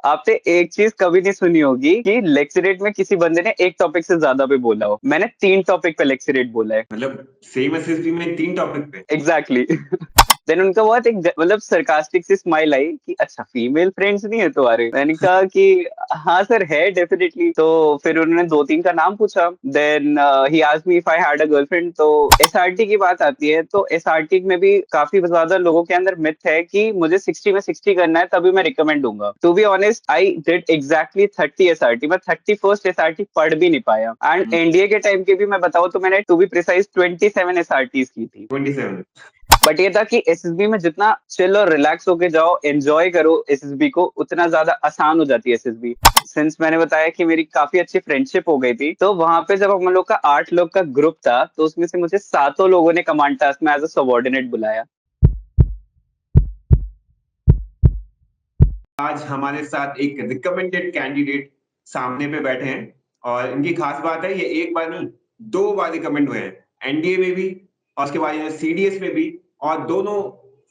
आपने एक चीज कभी नहीं सुनी होगी कि लेक्चरेट में किसी बंदे ने एक टॉपिक से ज्यादा पे बोला हो। मैंने 3 टॉपिक पे लेक्चरेट बोला है। मतलब सेम एसएसबी में 3 टॉपिक पे? एग्जैक्टली देन उनका बहुत एक मतलब सरकास्टिक सी स्माइल आई कि अच्छा फीमेल फ्रेंड्स नहीं है तुम्हारे। मैंने कहा कि हाँ सर है डेफिनेटली। तो फिर उन्होंने 2-3 का नाम पूछा। Then he asked me if I had a girlfriend. तो एसआरटी की बात आती है तो एसआरटी में भी काफी ज्यादा लोगों के अंदर मिथ है कि मुझे 60 में 60 करना है तभी मैं रिकमेंड दूंगा। To be honest I did exactly 30 SRT. मैं 31st एसआरटी पढ़ भी नहीं पाया। एंड एनडीए के टाइम के भी मैं बताऊं तो मैंने टू बी प्रिसाइज 27 एसआरटी की थी। 27? बट ये था कि एसएसबी में जितना चिल और रिलैक्स होके जाओ, एंजॉय करो एसएसबी को, उतना ज्यादा आसान हो जाती है एसएसबी। सिंस मैंने बताया कि मेरी काफी अच्छी फ्रेंडशिप हो गई थी, तो वहां पे जब हम लोग का 8 लोग का ग्रुप था तो उसमें से मुझे 7 लोगों ने कमांड टास्क में एज अ सबॉर्डिनेट बुलाया। आज हमारे साथ एक रिकमेंडेड कैंडिडेट सामने पे बैठे हैं, और इनकी खास बात है ये एक बार नहीं 2 बार रिकमेंड हुए हैं, एनडीए में भी और उसके बाद इन्होंने सीडीएस में भी। और दोनों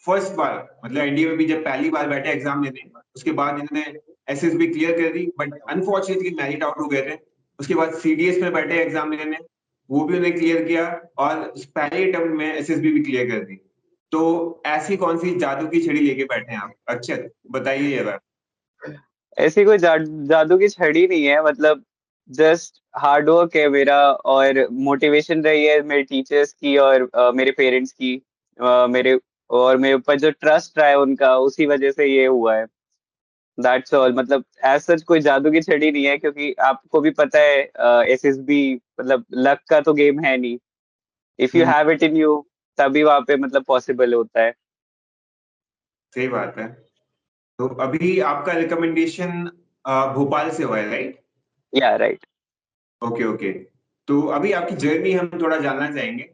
फर्स्ट बार, मतलब एनडीए में भी जब पहली बार बैठे एग्जाम देने, उसके बाद इन्होंने एसएसबी क्लियर कर दी, बट अनफॉर्चुनेटली मेरिट आउट हो गए थे। उसके बाद सीडीएस में बैठे एग्जाम देने, वो भी उन्हें क्लियर किया, और पहले अटेम्प्ट में एसएसबी भी क्लियर कर दी। तो ऐसी कौन सी जादू की छड़ी लेके बैठे हैं आप? अच्छा, बताइए जरा। ऐसी कोई जादू की छड़ी नहीं है, मतलब जस्ट हार्ड वर्क है मेरा, और मोटिवेशन रही है मेरे टीचर्स की और मेरे पेरेंट्स की। मेरे और मेरे ऊपर जो ट्रस्ट रहा है उनका, उसी वजह से ये हुआ है। That's all. मतलब एज सच कोई जादू की छड़ी नहीं है, क्योंकि आपको भी पता है एसएसबी मतलब लक का तो गेम है नहीं। If you hmm. Have it in you तभी वहां पे मतलब पॉसिबल होता है। सही बात है। तो अभी आपका रिकमेंडेशन भोपाल से हुआ है, राइट? या राइट। Okay okay. तो अभी आपकी जर्नी हम थोड़ा जानना चाहेंगे।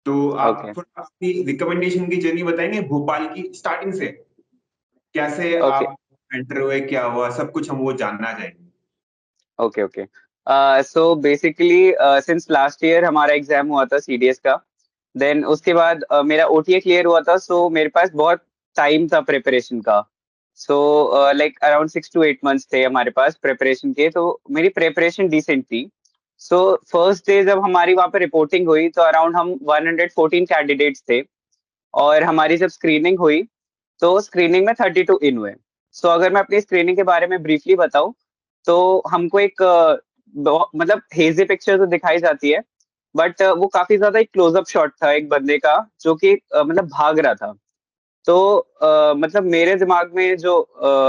तो आप ओके थोड़ा अपनी रिकमेंडेशन की जर्नी बताएंगे, भोपाल की स्टार्टिंग से कैसे ओके आप एंटर हुए, क्या हुआ, सब कुछ हम वो जानना चाहेंगे। Okay okay. So basically since last year हमारा एग्जाम हुआ था सीडीएस का। देन उसके बाद मेरा ओटीए क्लियर हुआ था, सो मेरे पास बहुत टाइम था प्रिपरेशन का। So like around 6 to 8 months थे हमारे पास प्रिपरेशन के, तो मेरी प्रिपरेशन डिसेंट थी। सो फर्स्ट डे जब हमारी वहाँ पे रिपोर्टिंग हुई तो अराउंड हम 114 कैंडिडेट्स थे। और हमारी जब स्क्रीनिंग हुई तो स्क्रीनिंग में 32 इन हुए। सो अगर मैं अपनी स्क्रीनिंग के बारे में ब्रीफली बताऊं तो हमको एक मतलब हेजी पिक्चर तो दिखाई जाती है, बट वो काफी ज्यादा एक क्लोजअप शॉट था एक बंदे का जो कि मतलब भाग रहा था। तो मतलब मेरे दिमाग में जो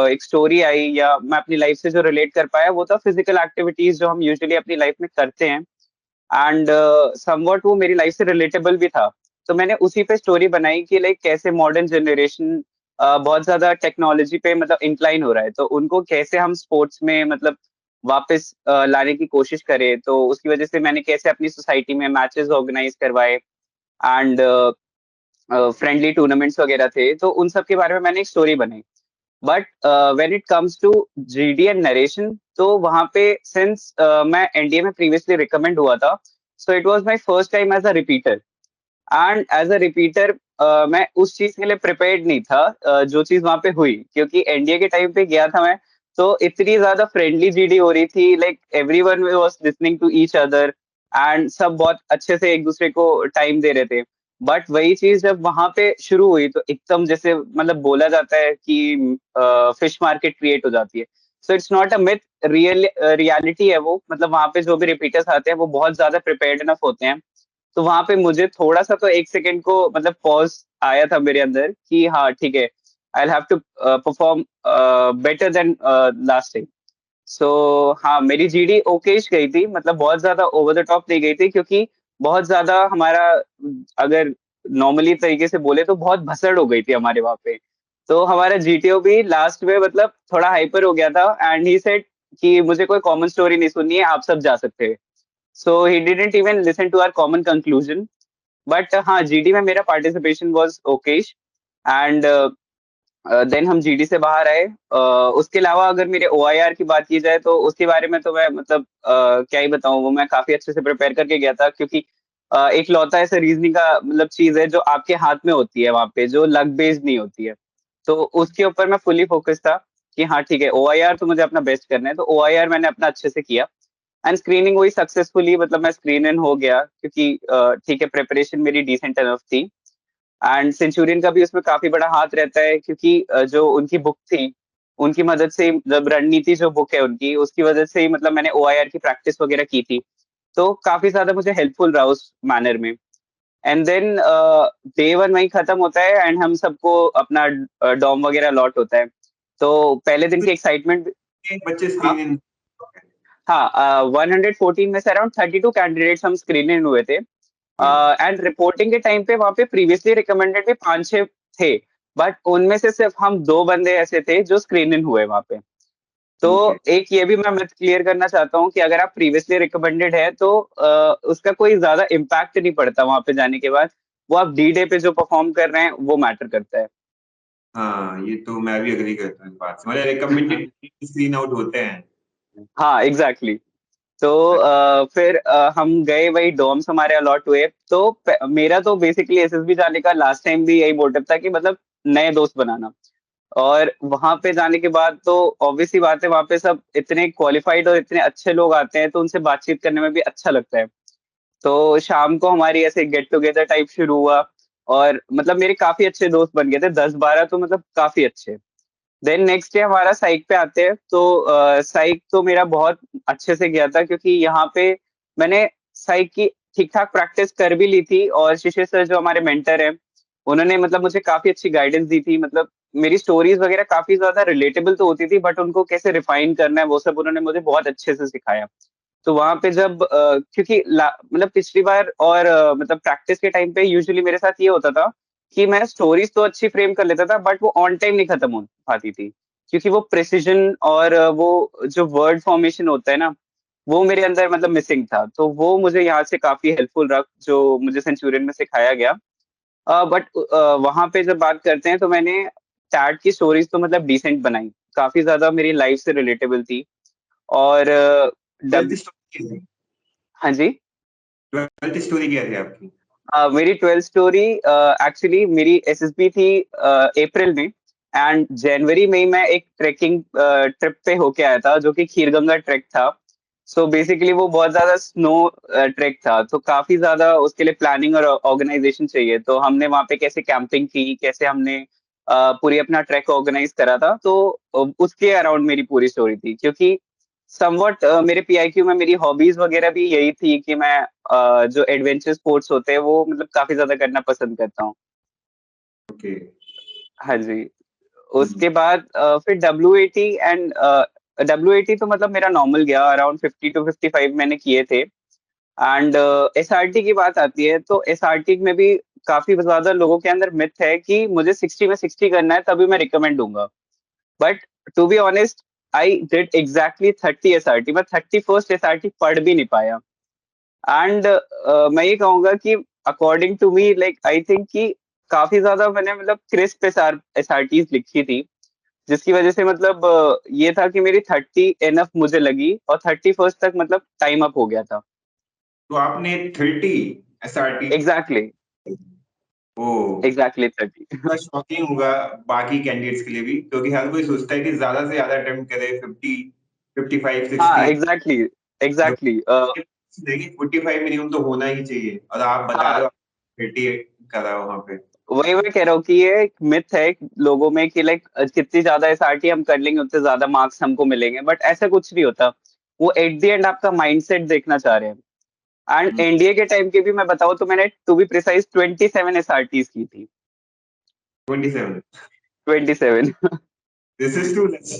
एक स्टोरी आई या मैं अपनी लाइफ से जो रिलेट कर पाया वो था फिजिकल एक्टिविटीज जो हम यूजुअली अपनी लाइफ में करते हैं। एंड समवट वो मेरी लाइफ से रिलेटेबल भी था। तो मैंने उसी पे स्टोरी बनाई कि लाइक कैसे मॉडर्न जनरेशन बहुत ज्यादा टेक्नोलॉजी पे मतलब इंक्लाइन हो रहा है, तो उनको कैसे हम स्पोर्ट्स में मतलब वापस लाने की कोशिश करें। तो उसकी वजह से मैंने कैसे अपनी सोसाइटी में मैचेस ऑर्गेनाइज करवाए एंड फ्रेंडली टूर्नामेंट्स वगैरह थे, तो उन सब के बारे में मैंने एक स्टोरी बनाई। But when it comes to GD and narration, तो वहां पे सिंस मैं एनडीए में प्रीवियसली रिकमेंड हुआ था, so it was my first time as a repeater. And as a repeater मैं उस चीज के लिए प्रिपेयर्ड नहीं था जो चीज वहां पे हुई, क्योंकि एनडीए के टाइम पे गया था मैं। तो इतनी ज्यादा फ्रेंडली जीडी हो रही थी, like everyone was listening to each other and सब बहुत अच्छे से एक दूसरे को टाइम दे रहे थे। बट वही चीज जब वहां पे शुरू हुई तो एकदम जैसे मतलब बोला जाता है कि फिश मार्केट क्रिएट हो जाती है। So it's not a myth, reality है वो। मतलब वहां पे जो भी रिपीटर्स आते हैं वो बहुत ज्यादा प्रिपेयर्ड इनफ होते हैं। तो वहां पे मुझे थोड़ा सा तो एक सेकंड को मतलब पॉज आया था मेरे अंदर कि हाँ ठीक है, I have to perform better than last time. So हाँ मेरी जीडी ओकेश गई थी, मतलब बहुत ज्यादा ओवर द टॉप नहीं गई थी, क्योंकि बहुत ज्यादा हमारा अगर नॉर्मली तरीके से बोले तो बहुत भसड़ हो गई थी हमारे वहां पे। तो हमारा जीटीओ भी लास्ट में मतलब थोड़ा हाइपर हो गया था एंड ही सेड कि मुझे कोई कॉमन स्टोरी नहीं सुननी है, आप सब जा सकते हैं। So he didn't even listen to our common conclusion. But हाँ जीडी में मेरा participation was okayish. And then हम जीडी से बाहर आए। उसके अलावा अगर मेरे ओआईआर की बात की जाए तो उसके बारे में तो मैं मतलब क्या ही बताऊं, वो मैं काफी अच्छे से प्रिपेयर करके गया था, क्योंकि एक लौता ऐसा रीजनिंग का मतलब चीज है जो आपके हाथ में होती है वहां पे, जो लक बेस्ड नहीं होती है। तो उसके ऊपर मैं फुली फोकस था। कि हाँ ठीक है, OIR तो मुझे अपना बेस्ट करना है, तो OIR मैंने अपना अच्छे से किया एंड स्क्रीनिंग वही सक्सेसफुली, मतलब मैं स्क्रीन इन हो गया क्योंकि ठीक है, प्रिपरेशन मेरी डिसेंट इनफ थी। एंड सेंचुरियन का भी उसमें काफी बड़ा हाथ रहता है क्योंकि जो उनकी बुक थी, उनकी मदद से जब रणनीति जो बुक है उनकी, उसकी वजह से ही मतलब मैंने OIR की प्रैक्टिस वगैरह की थी, तो काफी ज्यादा मुझे हेल्पफुल रहा उस मैनर में। एंड देन डे वन वहीं खत्म होता है एंड हम सबको अपना डॉम वगैरह अलॉट होता है, तो पहले दिन की एक्साइटमेंट। बच्चे हाँ स्क्रीन इन। हाँ, 114 में से अराउंड 32 कैंडिडेट्स हम स्क्रीन इन हुए थे एंड रिपोर्टिंग के टाइम पे वहाँ पे प्रीवियसली रिकमेंडेड भी 5-6 थे, बट उनमें से सिर्फ हम 2 बंदे ऐसे थे जो स्क्रीन इन हुए वहाँ पे। तो ओके। एक ये भी मैं मिथ क्लियर करना चाहता हूँ कि अगर आप प्रीवियसली रिकमेंडेड है तो उसका कोई ज्यादा इम्पैक्ट नहीं पड़ता वहां पे जाने के बाद, वो आप डी डे पे जो परफॉर्म कर रहे हैं वो मैटर करता है। हाँ, ये तो मैं भी एग्री करता हूँ इस बात से, मतलब रिकमेंडेड स्क्रीन आउट होते हैं। हाँ एग्जैक्टली। तो फिर हम गए, वही डॉर्म्स हमारे अलॉट हुए, तो मेरा तो बेसिकली एसएसबी जाने का लास्ट टाइम भी यही मोटिव था कि मतलब नए दोस्त बनाना। और वहां पे जाने के बाद तो ऑब्वियस सी बात है, वहां पे सब इतने क्वालिफाइड और इतने अच्छे लोग आते हैं, तो उनसे बातचीत करने में भी अच्छा लगता है। तो शाम को हमारी ऐसे गेट टुगेदर टाइप शुरू हुआ और मतलब मेरे काफी अच्छे दोस्त बन गए थे, 10-12 तो मतलब काफी अच्छे। देन नेक्स्ट डे हमारा साइक पे आते हैं, तो साइक तो मेरा बहुत अच्छे से गया था क्योंकि यहाँ पे मैंने साइक की ठीक ठाक प्रैक्टिस कर भी ली थी, और शिशिर सर जो हमारे मेंटर हैं, उन्होंने मतलब मुझे काफी अच्छी गाइडेंस दी थी। मतलब मेरी स्टोरीज वगैरह काफी ज्यादा रिलेटेबल तो होती थी, बट उनको कैसे रिफाइन करना है वो सब उन्होंने मुझे बहुत अच्छे से सिखाया। तो वहां पे जब क्योंकि मतलब पिछली बार और मतलब प्रैक्टिस के टाइम पे यूजुअली मेरे साथ ये होता था कि मैं स्टोरीज तो अच्छी फ्रेम कर लेता था, बट वो ऑन टाइम नहीं खत्म हो पाती थी, क्योंकि वो प्रिसीजन और वो जो वर्ड फॉर्मेशन होता है ना, वो मेरे अंदर मतलब मिसिंग था। तो वो मुझे यहाँ से काफी हेल्पफुल रहा, जो मुझे सेंचुरियन में सिखाया गया। बट वहां पे जब बात करते हैं, तो मैंने टैट की स्टोरीज तो मतलब डिसेंट बनाई, काफी ज्यादा मेरी लाइफ से रिलेटेबल थी। और ट्वेल्थ डब स्टोरी हाँ जी। ट्वेल्थ स्टोरी क्या थी आपकी? मेरी 12th स्टोरी एक्चुअली मेरी एसएसबी थी अप्रैल में, एंड जनवरी में ही मैं एक ट्रैकिंग ट्रिप पे होके आया था जो कि खीरगंगा ट्रैक था। सो बेसिकली वो बहुत ज्यादा स्नो ट्रैक था, तो काफी ज्यादा उसके लिए प्लानिंग और ऑर्गेनाइजेशन चाहिए। तो हमने वहाँ पे कैसे कैंपिंग की, कैसे हमने पूरी अपना ट्रैक ऑर्गेनाइज करा था, तो उसके अराउंड मेरी पूरी स्टोरी थी। क्योंकि समवट मेरे पीआईक्यू में मेरी हॉबीज वगैरह भी यही थी कि मैं जो एडवेंचर स्पोर्ट्स होते हैं वो मतलब काफी ज्यादा करना पसंद करता हूँ। ओके। हाँ जी। उसके बाद फिर डब्ल्यू एटी तो मतलब मेरा नॉर्मल गया, अराउंड 50 to 55 मैंने किए थे। एंड एसआरटी की बात आती है, तो एसआरटी में भी काफी ज्यादा लोगों के अंदर मिथ है कि मुझे 60 में 60 करना है तभी मैं रिकमेंड दूंगा। But to be honest, I did exactly 30 SRT, मैं 31st एसआरटी पढ़ भी नहीं पाया। एंड मैं ये कहूंगा कि according to me, like I think कि काफी ज्यादा मैंने मतलब क्रिस्प एसआरटीज लिखी थी, जिसकी वजह से मतलब ये था कि मेरी 30 एनफ मुझे लगी, और 31st तक मतलब टाइम अप हो गया था। तो आपने 30 एसआरटी? एग्जैक्टली। ओ, एग्जैक्टली 30। थोड़ा शॉकिंग होगा बाकी कैंडिडेट्स के लिए भी, क्योंकि हर कोई सोचता है कि ज्यादा से ज्यादा अटेम्प्ट करे, 50, 55, हाँ 60। एग्जैक्टली। एग्जैक्टली। 45 मिनिमम तो होना ही चाहिए, और आप बता रहे हाँ, हो 30 करा वहां पे। वही मैं कह रहा हूँ कि ये एक मिथ है लोगों में कि लाइक जितनी ज्यादा एसआरटी हम कर लेंगे उतने ज्यादा मार्क्स हमको मिलेंगे, बट ऐसा कुछ नहीं होता। वो एट द एंड आपका माइंडसेट देखना चाह रहे हैं। एंड एनडीए के टाइम के भी मैं बताऊं तो मैंने टू बी प्रिसाइज 27 एसआरटीज की थी। 27? 27। This is too less.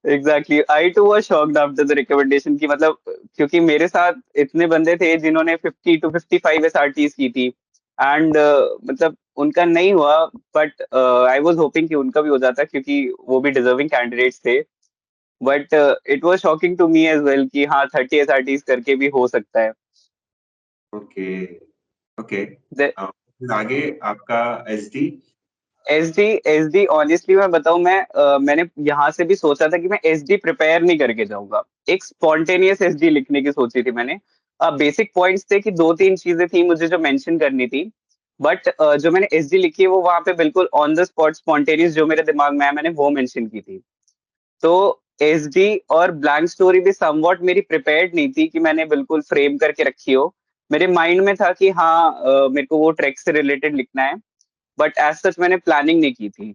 Exactly, I too was shocked after the recommendation की, मतलब क्योंकि मेरे साथ इतने बंदे थे जिन्होंने 50 to 55 एसआरटीज की थी, एंड मतलब उनका नहीं हुआ। बट आई वाज होपिंग कि उनका भी हो जाता, क्योंकि वो भी डिजर्विंग कैंडिडेट्स थे। But it was shocking to me as well कि हाँ 30 एसआरटीज करके भी हो सकता है। ओके। ओके। फिर आगे आपका एसडी? एसडी ऑनेस्टली मैं बताऊं, मैंने यहाँ से भी सोचा था कि मैं एसडी प्रिपेयर नहीं करके जाऊंगा, एक स्पॉन्टेनियस एसडी लिखने की सोची थी मैंने। बेसिक पॉइंट्स थे कि 2-3 चीजें थी मुझे जो मेंशन करनी थी। बट जो मैंने एसडी लिखी है वो वहां पे बिल्कुल ऑन द स्पॉट स्पॉन्टेनियस जो मेरे दिमाग में आया मैंने वो मेंशन की थी। तो एसडी और ब्लैंक स्टोरी भी समवॉट मेरी प्रिपेयर्ड नहीं थी कि मैंने बिल्कुल फ्रेम करके रखी हो। मेरे माइंड में था कि हाँ मेरे को वो ट्रैक से रिलेटेड लिखना है, बट एज सच मैंने प्लानिंग नहीं की थी।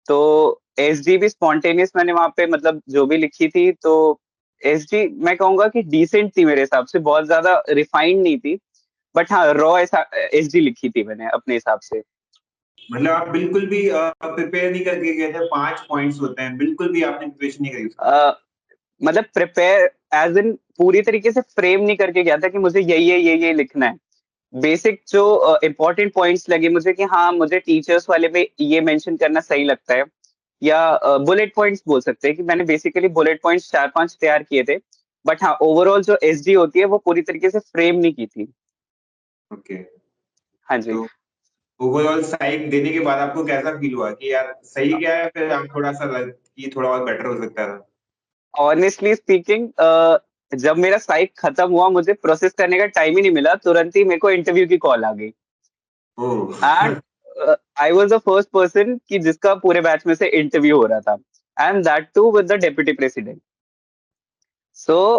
तो एसडी भी स्पॉन्टेनियस मैंने वहां पे मतलब जो भी लिखी थी, तो एसडी मैं कहूंगा कि डिसेंट थी मेरे हिसाब से, बहुत ज्यादा रिफाइंड नहीं थी। बट हाँ रॉ ऐसा एसडी लिखी थी मैंने अपने हिसाब से। मतलब आप बिल्कुल भी प्रिपेयर नहीं करके गए थे, 5 पॉइंट्स होते हैं, बिल्कुल भी आपने प्रिपरेशन नहीं करी उसकी? मतलब प्रिपेयर एज इन पूरी तरीके से फ्रेम नहीं करके गया था कि मुझे ये लिखना है। बेसिक जो इंपॉर्टेंट पॉइंट्स लगे मुझे कि हाँ मुझे टीचर्स वाले में ये मेंशन करना सही लगता है, या बुलेट पॉइंट्स बोल सकते हैं कि मैंने बेसिकली बुलेट पॉइंट्स 4-5 तैयार किए थे। बट हाँ ओवरऑल जो एसडी होती है वो पूरी तरीके से फ्रेम नहीं की थी। ओके। हाँ जी। तो ओवरऑल साइक देने के बाद आपको कैसा फील हुआ कि यार सही गया है, फिर आप थोड़ा-सा कि थोड़ा और बेटर हो सकता था? ऑनेस्टली स्पीकिंग जब मेरा साइक खत्म हुआ मुझे प्रोसेस करने का टाइम ही नहीं मिला, तुरंत ही मेरे को इंटरव्यू की कॉल आ गई। Oh! And I was the first person कि जिसका पूरे बैच में से इंटरव्यू हो रहा था, and that too with the deputy president. So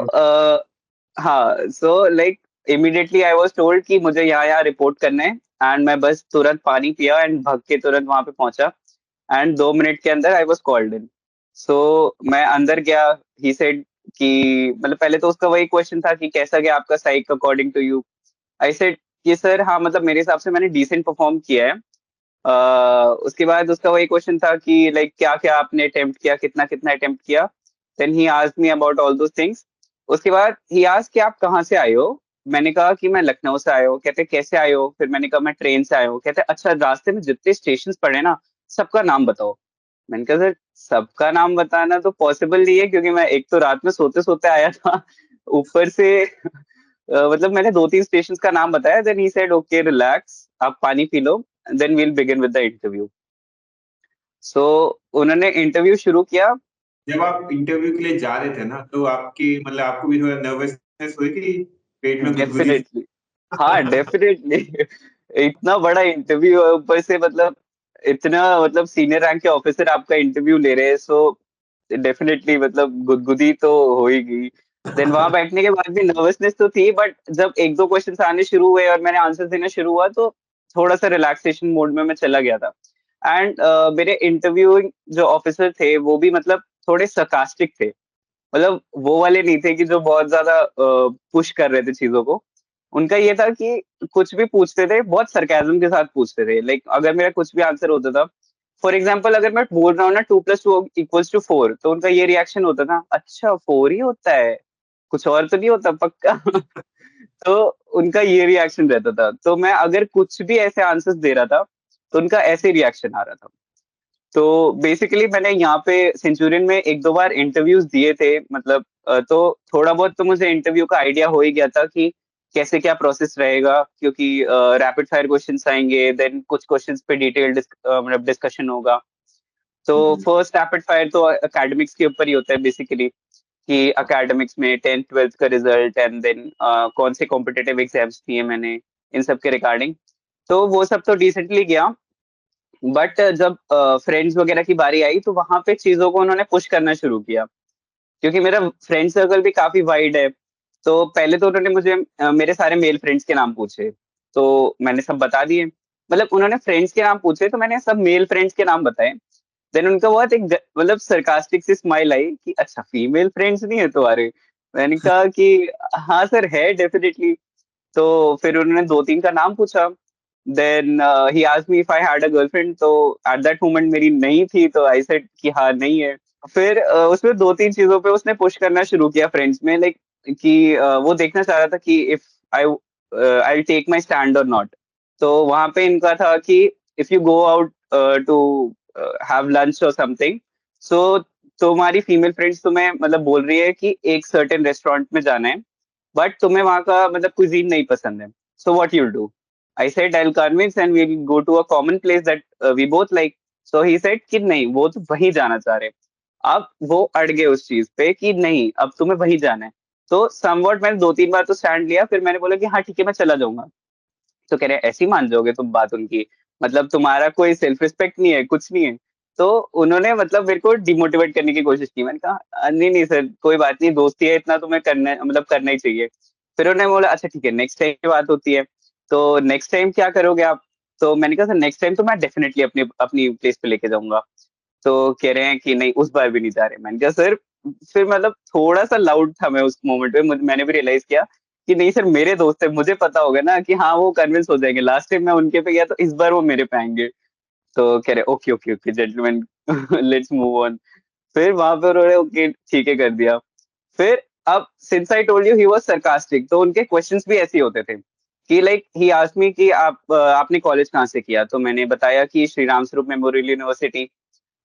हाँ so like immediately I was told कि मुझे यहाँ यहाँ रिपोर्ट करना है। एंड मैं बस तुरंत पानी पिया एंड भाग के तुरंत वहां पे पहुंचा। एंड 2 मिनट के अंदर आई वाज कॉल्ड इन। सो मैं अंदर गया। ही सेड कि मतलब पहले तो उसका वही क्वेश्चन था कि कैसा गया आपका psych according to you. I said कि सर हाँ मतलब मेरे हिसाब से मैंने डिसेंट परफॉर्म किया है। उसके बाद उसका वही क्वेश्चन था कि लाइक क्या क्या आपने अटेम्प्ट किया, कितना कितना अटेम्प्ट किया। Then he asked me about all those things. उसके बाद ही आस्क्ड कि आप कहाँ से आए हो। मैंने कहा कि मैं लखनऊ से आया हूँ। कहते कैसे आए हो, फिर मैंने कहा मैं ट्रेन से आया हूँ। कहते अच्छा रास्ते में जितने स्टेशन पड़े ना सबका नाम बताओ। मैंने कहा सर सबका नाम बताना तो पॉसिबल नहीं है क्योंकि मैं एक तो रात में सोते सोते आया था, ऊपर से मतलब मैंने 2-3 स्टेशन का नाम बताया। Then he said okay relax, आप पानी पी लो, then we'll begin with the interview. So उन्होंने इंटरव्यू शुरू किया। जब आप इंटरव्यू के लिए जा रहे थे ना, तो आपकी मतलब आपको भी थोड़ा नर्वसनेस हुई थी? पेट में गुदगुदी थी? डेफिनेटली। हाँ डेफिनेटली। इतना बड़ा इंटरव्यू है ऊपर से, मतलब इतना मतलब सीनियर रैंक के ऑफिसर आपका इंटरव्यू ले रहे हैं, सो डेफिनेटली मतलब गुदगुदी तो होएगी। देन वहां बैठने के बाद भी नर्वसनेस तो थी, बट जब एक दो क्वेश्चन आने शुरू हुए और मैंने आंसर देना शुरू हुआ तो थोड़ा सा रिलैक्सेशन मोड में मैं चला गया था। एंड मेरे इंटरव्यू जो ऑफिसर थे वो भी मतलब थोड़े sarcastic थे। मतलब वो वाले नहीं थे कि जो बहुत ज्यादा पुश कर रहे थे चीजों को। उनका ये था कि कुछ भी पूछते थे बहुत सरकाजम के साथ पूछते थे। लाइक अगर मेरा कुछ भी आंसर होता था, फॉर एग्जाम्पल अगर मैं बोल रहा हूँ ना 2+2=4, तो उनका ये रिएक्शन होता था अच्छा 4 ही होता है, कुछ और तो नहीं होता पक्का। तो उनका ये रिएक्शन रहता था। तो मैं अगर कुछ भी ऐसे आंसर्स दे रहा था तो उनका ऐसे रिएक्शन आ रहा था। तो बेसिकली मैंने यहाँ पे सेंचुरियन में एक दो बार इंटरव्यूज दिए थे, मतलब तो थोड़ा बहुत तो मुझे इंटरव्यू का आइडिया हो ही गया था कि कैसे क्या प्रोसेस रहेगा, क्योंकि रैपिड फायर क्वेश्चंस आएंगे, देन कुछ क्वेश्चंस पे डिटेल मतलब डिस्कशन होगा। तो हम्म। फर्स्ट रैपिड फायर तो एकेडमिक्स के ऊपर ही होता है बेसिकली, कि एकेडमिक्स में 10th 12th का रिजल्ट एंड देन कौन से कॉम्पिटेटिव एग्जाम्स दिए मैंने, इन सब के रिगार्डिंग। तो वो सब तो डिसेंटली गया। बट जब फ्रेंड्स वगैरह की बारी आई तो वहां पे चीजों को उन्होंने पुश करना शुरू किया, क्योंकि मेरा फ्रेंड सर्कल भी काफी वाइड है। तो पहले तो उन्होंने मुझे मेरे सारे मेल फ्रेंड्स के नाम पूछे, तो मैंने सब बता दिए। मतलब उन्होंने फ्रेंड्स के नाम पूछे तो मैंने सब मेल फ्रेंड्स के नाम बताए। देन उनका बहुत एक मतलब सरकास्टिक सी स्माइल आई कि अच्छा फीमेल फ्रेंड्स नहीं है तुम्हारे। मैंने कहा कि हाँ सर है डेफिनेटली। तो फिर उन्होंने 2-3 का नाम पूछा। Then he asked me if I had a girlfriend, तो एट दैट मोमेंट मेरी नहीं थी, तो आई सेड कि हाँ नहीं है। फिर उसमें 2-3 चीजों पे उसने पुश करना शुरू किया फ्रेंड्स में, लाइक कि वो देखना चाह रहा था कि if I I take my stand और नॉट। तो वहां पे इनका था कि if you go out to have lunch और समथिंग, सो तुम्हारी फीमेल फ्रेंड्स तुम्हें मतलब बोल रही है कि एक सर्टेन रेस्टोरेंट में जाना है, बट तुम्हें वहां का मतलब कुजीन नहीं पसंद है, so what you'll do? I said I'll convince and we'll go to a common place that we both like. So he said कि नहीं वो तो वहीं जाना चाह रहे। अब वो अड़ गए उस चीज पे कि नहीं अब तुम्हें वहीं जाना है। तो समवॉट मैंने 2-3 बार तो स्टैंड लिया, फिर मैंने बोला कि हाँ ठीक है मैं चला जाऊंगा। तो कह रहे हैं ऐसे ही मान जाओगे तुम बात उनकी, मतलब तुम्हारा कोई सेल्फ रिस्पेक्ट नहीं है, कुछ नहीं है। तो उन्होंने मतलब मेरे को डिमोटिवेट करने की कोशिश की। मैंने कहा नहीं नहीं सर कोई बात नहीं, दोस्ती है इतना तुम्हें करना मतलब करना ही चाहिए। फिर उन्होंने बोला अच्छा ठीक है नेक्स्ट टाइम की बात होती है, तो नेक्स्ट टाइम क्या करोगे आप? तो मैंने कहा सर नेक्स्ट टाइम तो मैं डेफिनेटली अपनी अपनी प्लेस पे लेके जाऊंगा। तो कह रहे हैं कि नहीं उस बार भी नहीं जा रहे। मैंने कहा सर, फिर मतलब थोड़ा सा लाउड था मैं उस मोमेंट पे, मैंने भी रियलाइज किया कि नहीं सर मेरे दोस्त है, मुझे पता होगा ना कि हाँ वो कन्विंस हो जाएंगे, लास्ट टाइम मैं उनके पे गया तो इस बार वो मेरे पे आएंगे। तो कह रहे okay okay okay gentleman let's move on. फिर वहां पर उन्होंने ओके ठीक है कर दिया। फिर अब since I told you he was sarcastic, तो उनके क्वेश्चंस भी ऐसे ही होते थे कि लाइक ही आस्क्ड मी कि आप आपने कॉलेज कहाँ से किया, तो मैंने बताया कि श्री राम स्वरूप मेमोरियल यूनिवर्सिटी।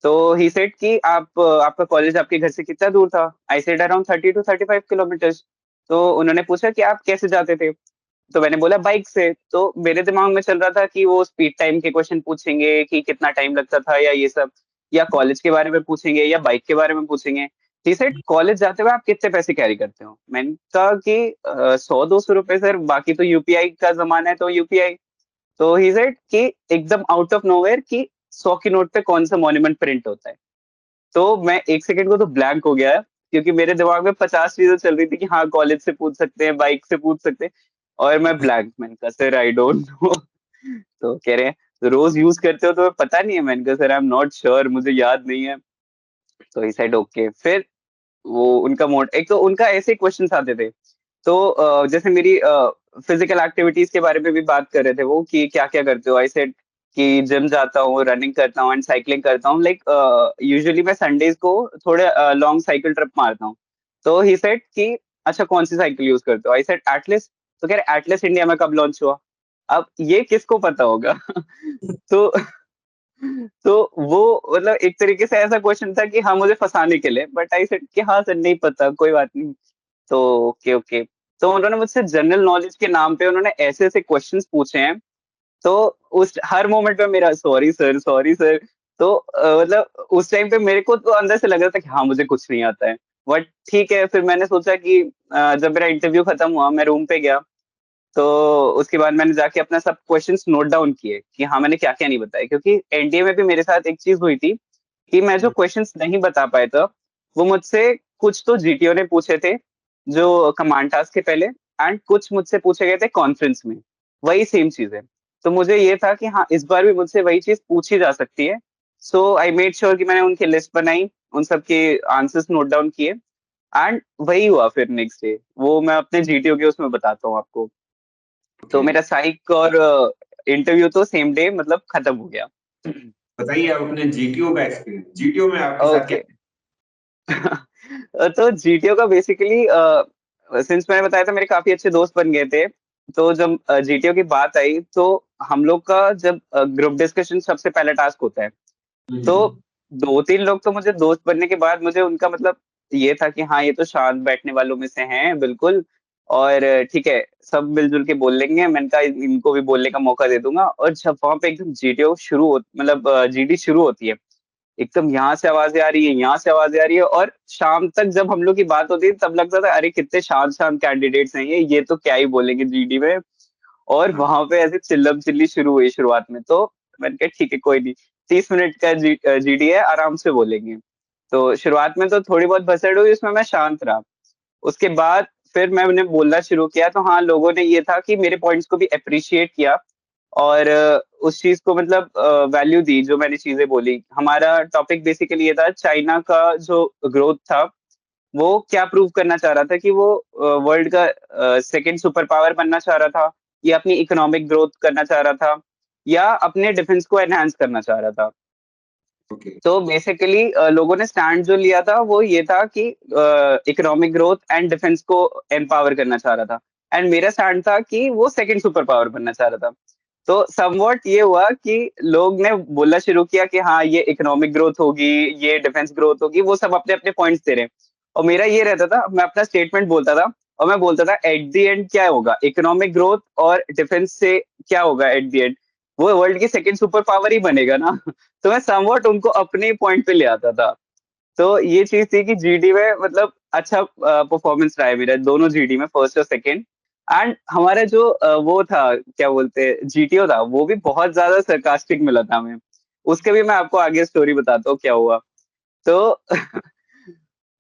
तो ही सेड कि आप आपका कॉलेज आपके घर से कितना दूर था? I said around 30 to 35 kilometres. तो उन्होंने पूछा कि आप कैसे जाते थे? तो मैंने बोला बाइक से। तो मेरे दिमाग में चल रहा था कि वो स्पीड टाइम के क्वेश्चन पूछेंगे कि कितना टाइम लगता था या ये सब, या कॉलेज के बारे में पूछेंगे या बाइक के बारे में पूछेंगे। ही सेड कॉलेज जाते हुए आप कितने पैसे कैरी करते हो? मैंने कहा कि 100-200 रुपए सर, बाकी तो यूपीआई का जमाना है तो यूपीआई। तो ही सेड कि एकदम आउट ऑफ नोवेयर कि 100 की नोट पे कौन सा मॉन्यूमेंट प्रिंट होता है? तो मैं 1 सेकंड को तो ब्लैंक हो गया, क्योंकि मेरे दिमाग में 50 चीजें चल रही थी कि हाँ कॉलेज से पूछ सकते हैं, बाइक से पूछ सकते हैं, और मैं ब्लैंक। मैंने कहा सर आई डोंट नो। तो कह रहे हैं "तो रोज यूज करते हो तो पता नहीं है?" मैंने कहा sir I am not sure, मुझे याद नहीं है। तो ही सेड ओके। फिर वो उनका मोड, एक तो उनका ऐसे क्वेश्चंस आते थे। तो जैसे मेरी फिजिकल एक्टिविटीज के बारे में भी बात कर रहे थे वो कि क्या क्या करते हो? आई सेड कि जिम जाता हूँ, रनिंग करता हूँ एंड साइकिलिंग करता हूँ। लाइक यूजुअली मैं संडेज को थोड़े लॉन्ग साइकिल ट्रिप मारता हूँ। तो ही सेड कि अच्छा कौन सी साइकिल यूज करते हो? I said Atlas. तो कह रहे एटलस इंडिया में कब लॉन्च हुआ? अब ये किसको पता होगा? तो तो वो मतलब एक तरीके से ऐसा क्वेश्चन था कि हाँ मुझे फंसाने के लिए, बट आई सेड कि हाँ सर नहीं पता, कोई बात नहीं। तो ओके ओके। तो उन्होंने मुझसे जनरल नॉलेज के नाम पे उन्होंने ऐसे ऐसे क्वेश्चंस पूछे हैं। तो उस हर मोमेंट पे मेरा सॉरी सर सॉरी सर। तो मतलब उस टाइम पे मेरे को तो अंदर से लग रहा था कि हाँ मुझे कुछ नहीं आता है। बट ठीक है, फिर मैंने सोचा कि जब मेरा इंटरव्यू खत्म हुआ मैं रूम पे गया, तो उसके बाद मैंने जाके अपना सब क्वेश्चंस नोट डाउन किए कि हाँ मैंने क्या क्या नहीं बताया, क्योंकि एनडीए में भी मेरे साथ एक चीज हुई थी कि मैं जो क्वेश्चंस नहीं बता पाया था वो मुझसे कुछ तो जीटीओ ने पूछे थे जो कमांड टास्क के पहले, एंड कुछ मुझसे पूछे गए थे कॉन्फ्रेंस में, वही सेम चीज है। तो मुझे ये था कि हाँ इस बार भी मुझसे वही चीज पूछी जा सकती है। सो आई मेड श्योर कि मैंने उनकी लिस्ट बनाई, उन सब के आंसर्स नोट डाउन किए, एंड वही हुआ। फिर नेक्स्ट डे वो मैं अपने जीटीओ के उसमें बताता हूँ आपको। तो ओके, मेरा साइक और इंटरव्यू तो सेम डे मतलब खत्म हो गया। बताइए आप अपने जीटीओ का एक्सपीरियंस, जीटीओ में आपके साथ क्या? ओके। तो जीटीओ का बेसिकली सिंस मैंने बताया था मेरे काफी अच्छे दोस्त बन गए थे। तो जब जीटीओ की बात आई तो हम लोग का जब ग्रुप डिस्कशन सबसे पहला टास्क होता है, तो हम्म। 2-3 लोग तो मुझे दोस्त बनने के बाद मुझे उनका मतलब ये था कि हाँ ये तो शांत बैठने वालों में से हैं बिल्कुल, और ठीक है सब मिलजुल के बोल लेंगे। मैंने कहा इनको भी बोलने का मौका दे दूंगा। और जब वहां पे एकदम जीटीओ शुरू हो मतलब जीडी शुरू होती है, एकदम यहाँ से आवाजें आ रही है, यहाँ से आवाजें आ रही है, और शाम तक जब हम लोग की बात होती है तब लगता था अरे कितने शांत शांत कैंडिडेट्स हैं, ये तो क्या ही बोलेंगे जीडी में। और हाँ, वहां पे ऐसे चिल्लम चिल्ली शुरू हुई शुरुआत में। तो मैंने कहा ठीक है कोई नहीं, 30 मिनट का जीडी है, आराम से बोलेंगे। तो शुरुआत में तो थोड़ी बहुत भसड़ हुई, उसमें मैं शांत रहा। उसके बाद फिर मैंने बोलना शुरू किया, तो हाँ लोगों ने ये था कि मेरे पॉइंट्स को भी अप्रिशिएट किया, और उस चीज को मतलब वैल्यू दी जो मैंने चीजें बोली। हमारा टॉपिक बेसिकली ये था चाइना का जो ग्रोथ था, वो क्या प्रूव करना चाह रहा था कि वो वर्ल्ड का सेकंड सुपर पावर बनना चाह रहा था, या अपनी इकोनॉमिक ग्रोथ करना चाह रहा था, या अपने डिफेंस को एनहांस करना चाह रहा था। ओके। तो बेसिकली लोगों ने स्टैंड जो लिया था वो ये था कि इकोनॉमिक ग्रोथ एंड डिफेंस को एम्पावर करना चाह रहा था, एंड मेरा स्टैंड था कि वो सेकंड सुपर पावर बनना चाह रहा था। तो समवॉट ये हुआ कि लोग ने बोलना शुरू किया कि हाँ ये इकोनॉमिक ग्रोथ होगी, ये डिफेंस ग्रोथ होगी, वो सब अपने अपने पॉइंट्स दे रहे हैं। और मेरा ये रहता था, मैं अपना स्टेटमेंट बोलता था, और मैं बोलता था एट द एंड क्या होगा, इकोनॉमिक ग्रोथ और डिफेंस से क्या होगा एट द एंड, वो वर्ल्ड की सेकंड सुपर पावर ही बनेगा ना। तो मैं समवॉट उनको अपने पॉइंट पे ले आता था। तो ये चीज थी कि जीडी में मतलब अच्छा परफॉर्मेंस रहा है मेरा दोनों जीडी में, फर्स्ट और सेकंड। एंड हमारा जो वो था, क्या बोलते हैं, जीटीओ था, वो भी बहुत ज्यादा सरकास्टिक मिला था हमें। उसके भी मैं आपको आगे स्टोरी बताता हूँ क्या हुआ। तो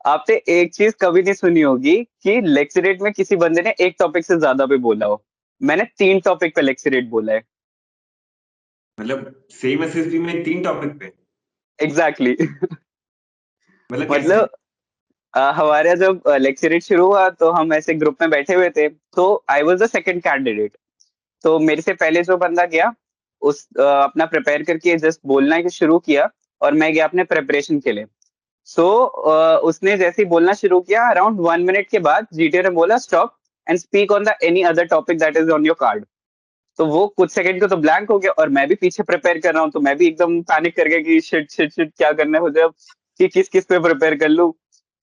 आपने एक चीज कभी नहीं सुनी होगी कि लेक्चरेट में किसी बंदे ने एक टॉपिक से ज्यादा पे बोला हो। मैंने 3 टॉपिक पे लेक्चरेट बोला है। मतलब सेम एसएसबी में 3 टॉपिक पे? एग्जैक्टली। मतलब कैसे? मतलब हमारा जब लेक्चरेट शुरू हुआ तो हम ऐसे ग्रुप में बैठे हुए थे, तो आई वाज द सेकंड कैंडिडेट। तो मेरे से पहले जो बंदा गया, अपना प्रिपेयर करके जस्ट बोलना ही शुरू किया, और मैं गया अपने प्रिपरेशन के लिए। सो उसने जैसे ही बोलना शुरू किया, अराउंड 1 मिनट के बाद जीटीओ ने बोला stop and speak on the any other topic that is on your card. तो वो कुछ सेकंड को तो ब्लैंक हो गया, और मैं भी पीछे प्रिपेयर कर रहा हूँ, तो मैं भी एकदम पैनिक कर गया कि शिट शिट शिट क्या करना है मुझे अब, कि किस किस पे प्रिपेयर कर लूँ।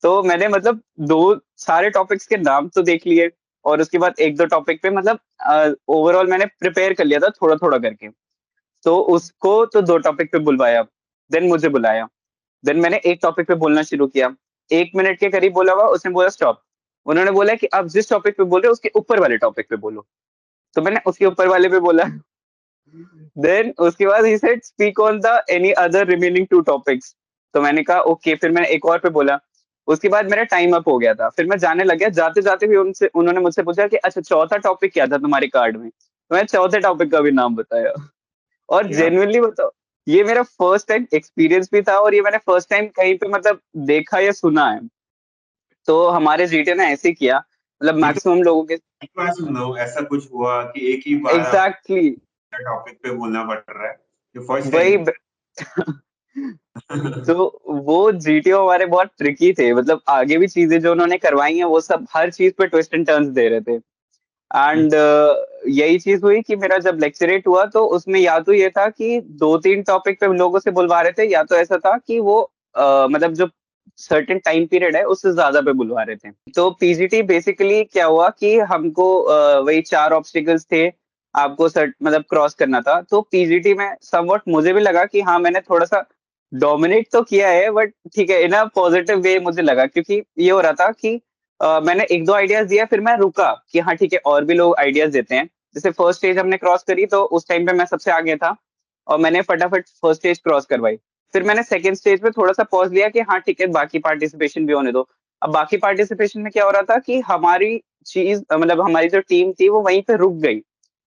तो मैंने मतलब दो सारे टॉपिक्स के नाम तो देख लिए, और उसके बाद एक दो टॉपिक पे मतलब ओवरऑल मैंने प्रिपेयर कर लिया था थोड़ा थोड़ा करके। तो उसको तो दो टॉपिक पे बुलवाया, देन मुझे बुलाया, देन मैंने एक टॉपिक पे बोलना शुरू किया। 1 मिनट के करीब बोला हुआ, उसने बोला स्टॉप। उन्होंने बोला कि आप जिस टॉपिक पे बोल रहे हो उसके ऊपर वाले टॉपिक पे बोलो। तो मैंने उसके ऊपर वाले पे बोला। देन उसके बाद he said speak on the any other remaining 2 topics. तो मैंने कहा ओके, फिर मैंने एक और पे बोला। उसके बाद मेरा टाइम अप हो गया था, फिर मैं जाने लग गया, जाते जाते भी उनसे उन्होंने मुझसे पूछा कि अच्छा चौथा टॉपिक क्या था तुम्हारे कार्ड में, तो मैं चौथे टॉपिक का भी नाम बताया। और क्या? जेन्युइनली बताओ, ये मेरा फर्स्ट टाइम एक्सपीरियंस भी था, और ये मैंने फर्स्ट टाइम कहीं पे मतलब देखा या सुना है। तो हमारे जीटे ने ऐसे किया, मतलब ये तो मैक्सिमम लोगों के। पहली बार सुन रहा हूँ ऐसा कुछ हुआ कि एक ही बार आप एग्जैक्टली टॉपिक पे बोलना पड़ रहा है। ये फर्स्ट वही। टाइम। तो वो जीटीओ हमारे बहुत ट्रिकी थे, मतलब आगे भी चीजें जो उन्होंने करवाई हैं वो सब हर चीज पे ट्विस्ट एंड टर्न्स दे रहे थे। एंड यही चीज हुई कि मेरा जब लेक्चरेट हुआ तो उसमें या तो ये था कि 2-3 टॉपिक पे लोगों से बुलवा रहे थे, या तो ऐसा था कि वो मतलब जो सर्टेन टाइम पीरियड है उससे ज्यादा पे बुलवा रहे थे। तो पीजीटी बेसिकली क्या हुआ कि हमको वही 4 ऑब्स्टिकल्स थे, आपको सर्ट मतलब क्रॉस करना था। तो पीजीटी में समवट मुझे भी लगा कि हाँ मैंने थोड़ा सा डोमिनेट तो किया है, बट ठीक है, इन अ पॉजिटिव वे मुझे लगा, क्योंकि ये हो रहा था कि मैंने एक दो आइडियाज दिया, फिर मैं रुका कि हाँ ठीक है और भी लोग आइडियाज देते हैं। जैसे फर्स्ट स्टेज हमने क्रॉस करी तो उस टाइम पे मैं सबसे आगे था, और मैंने फटाफट फर्स्ट स्टेज क्रॉस करवाई। फिर मैंने सेकंड स्टेज पे थोड़ा सा पॉज लिया कि हाँ ठीक है बाकी पार्टिसिपेशन भी होने दो। अब बाकी पार्टिसिपेशन में क्या हो रहा था कि हमारी चीज मतलब हमारी जो टीम थी वो वहीं पे रुक गई,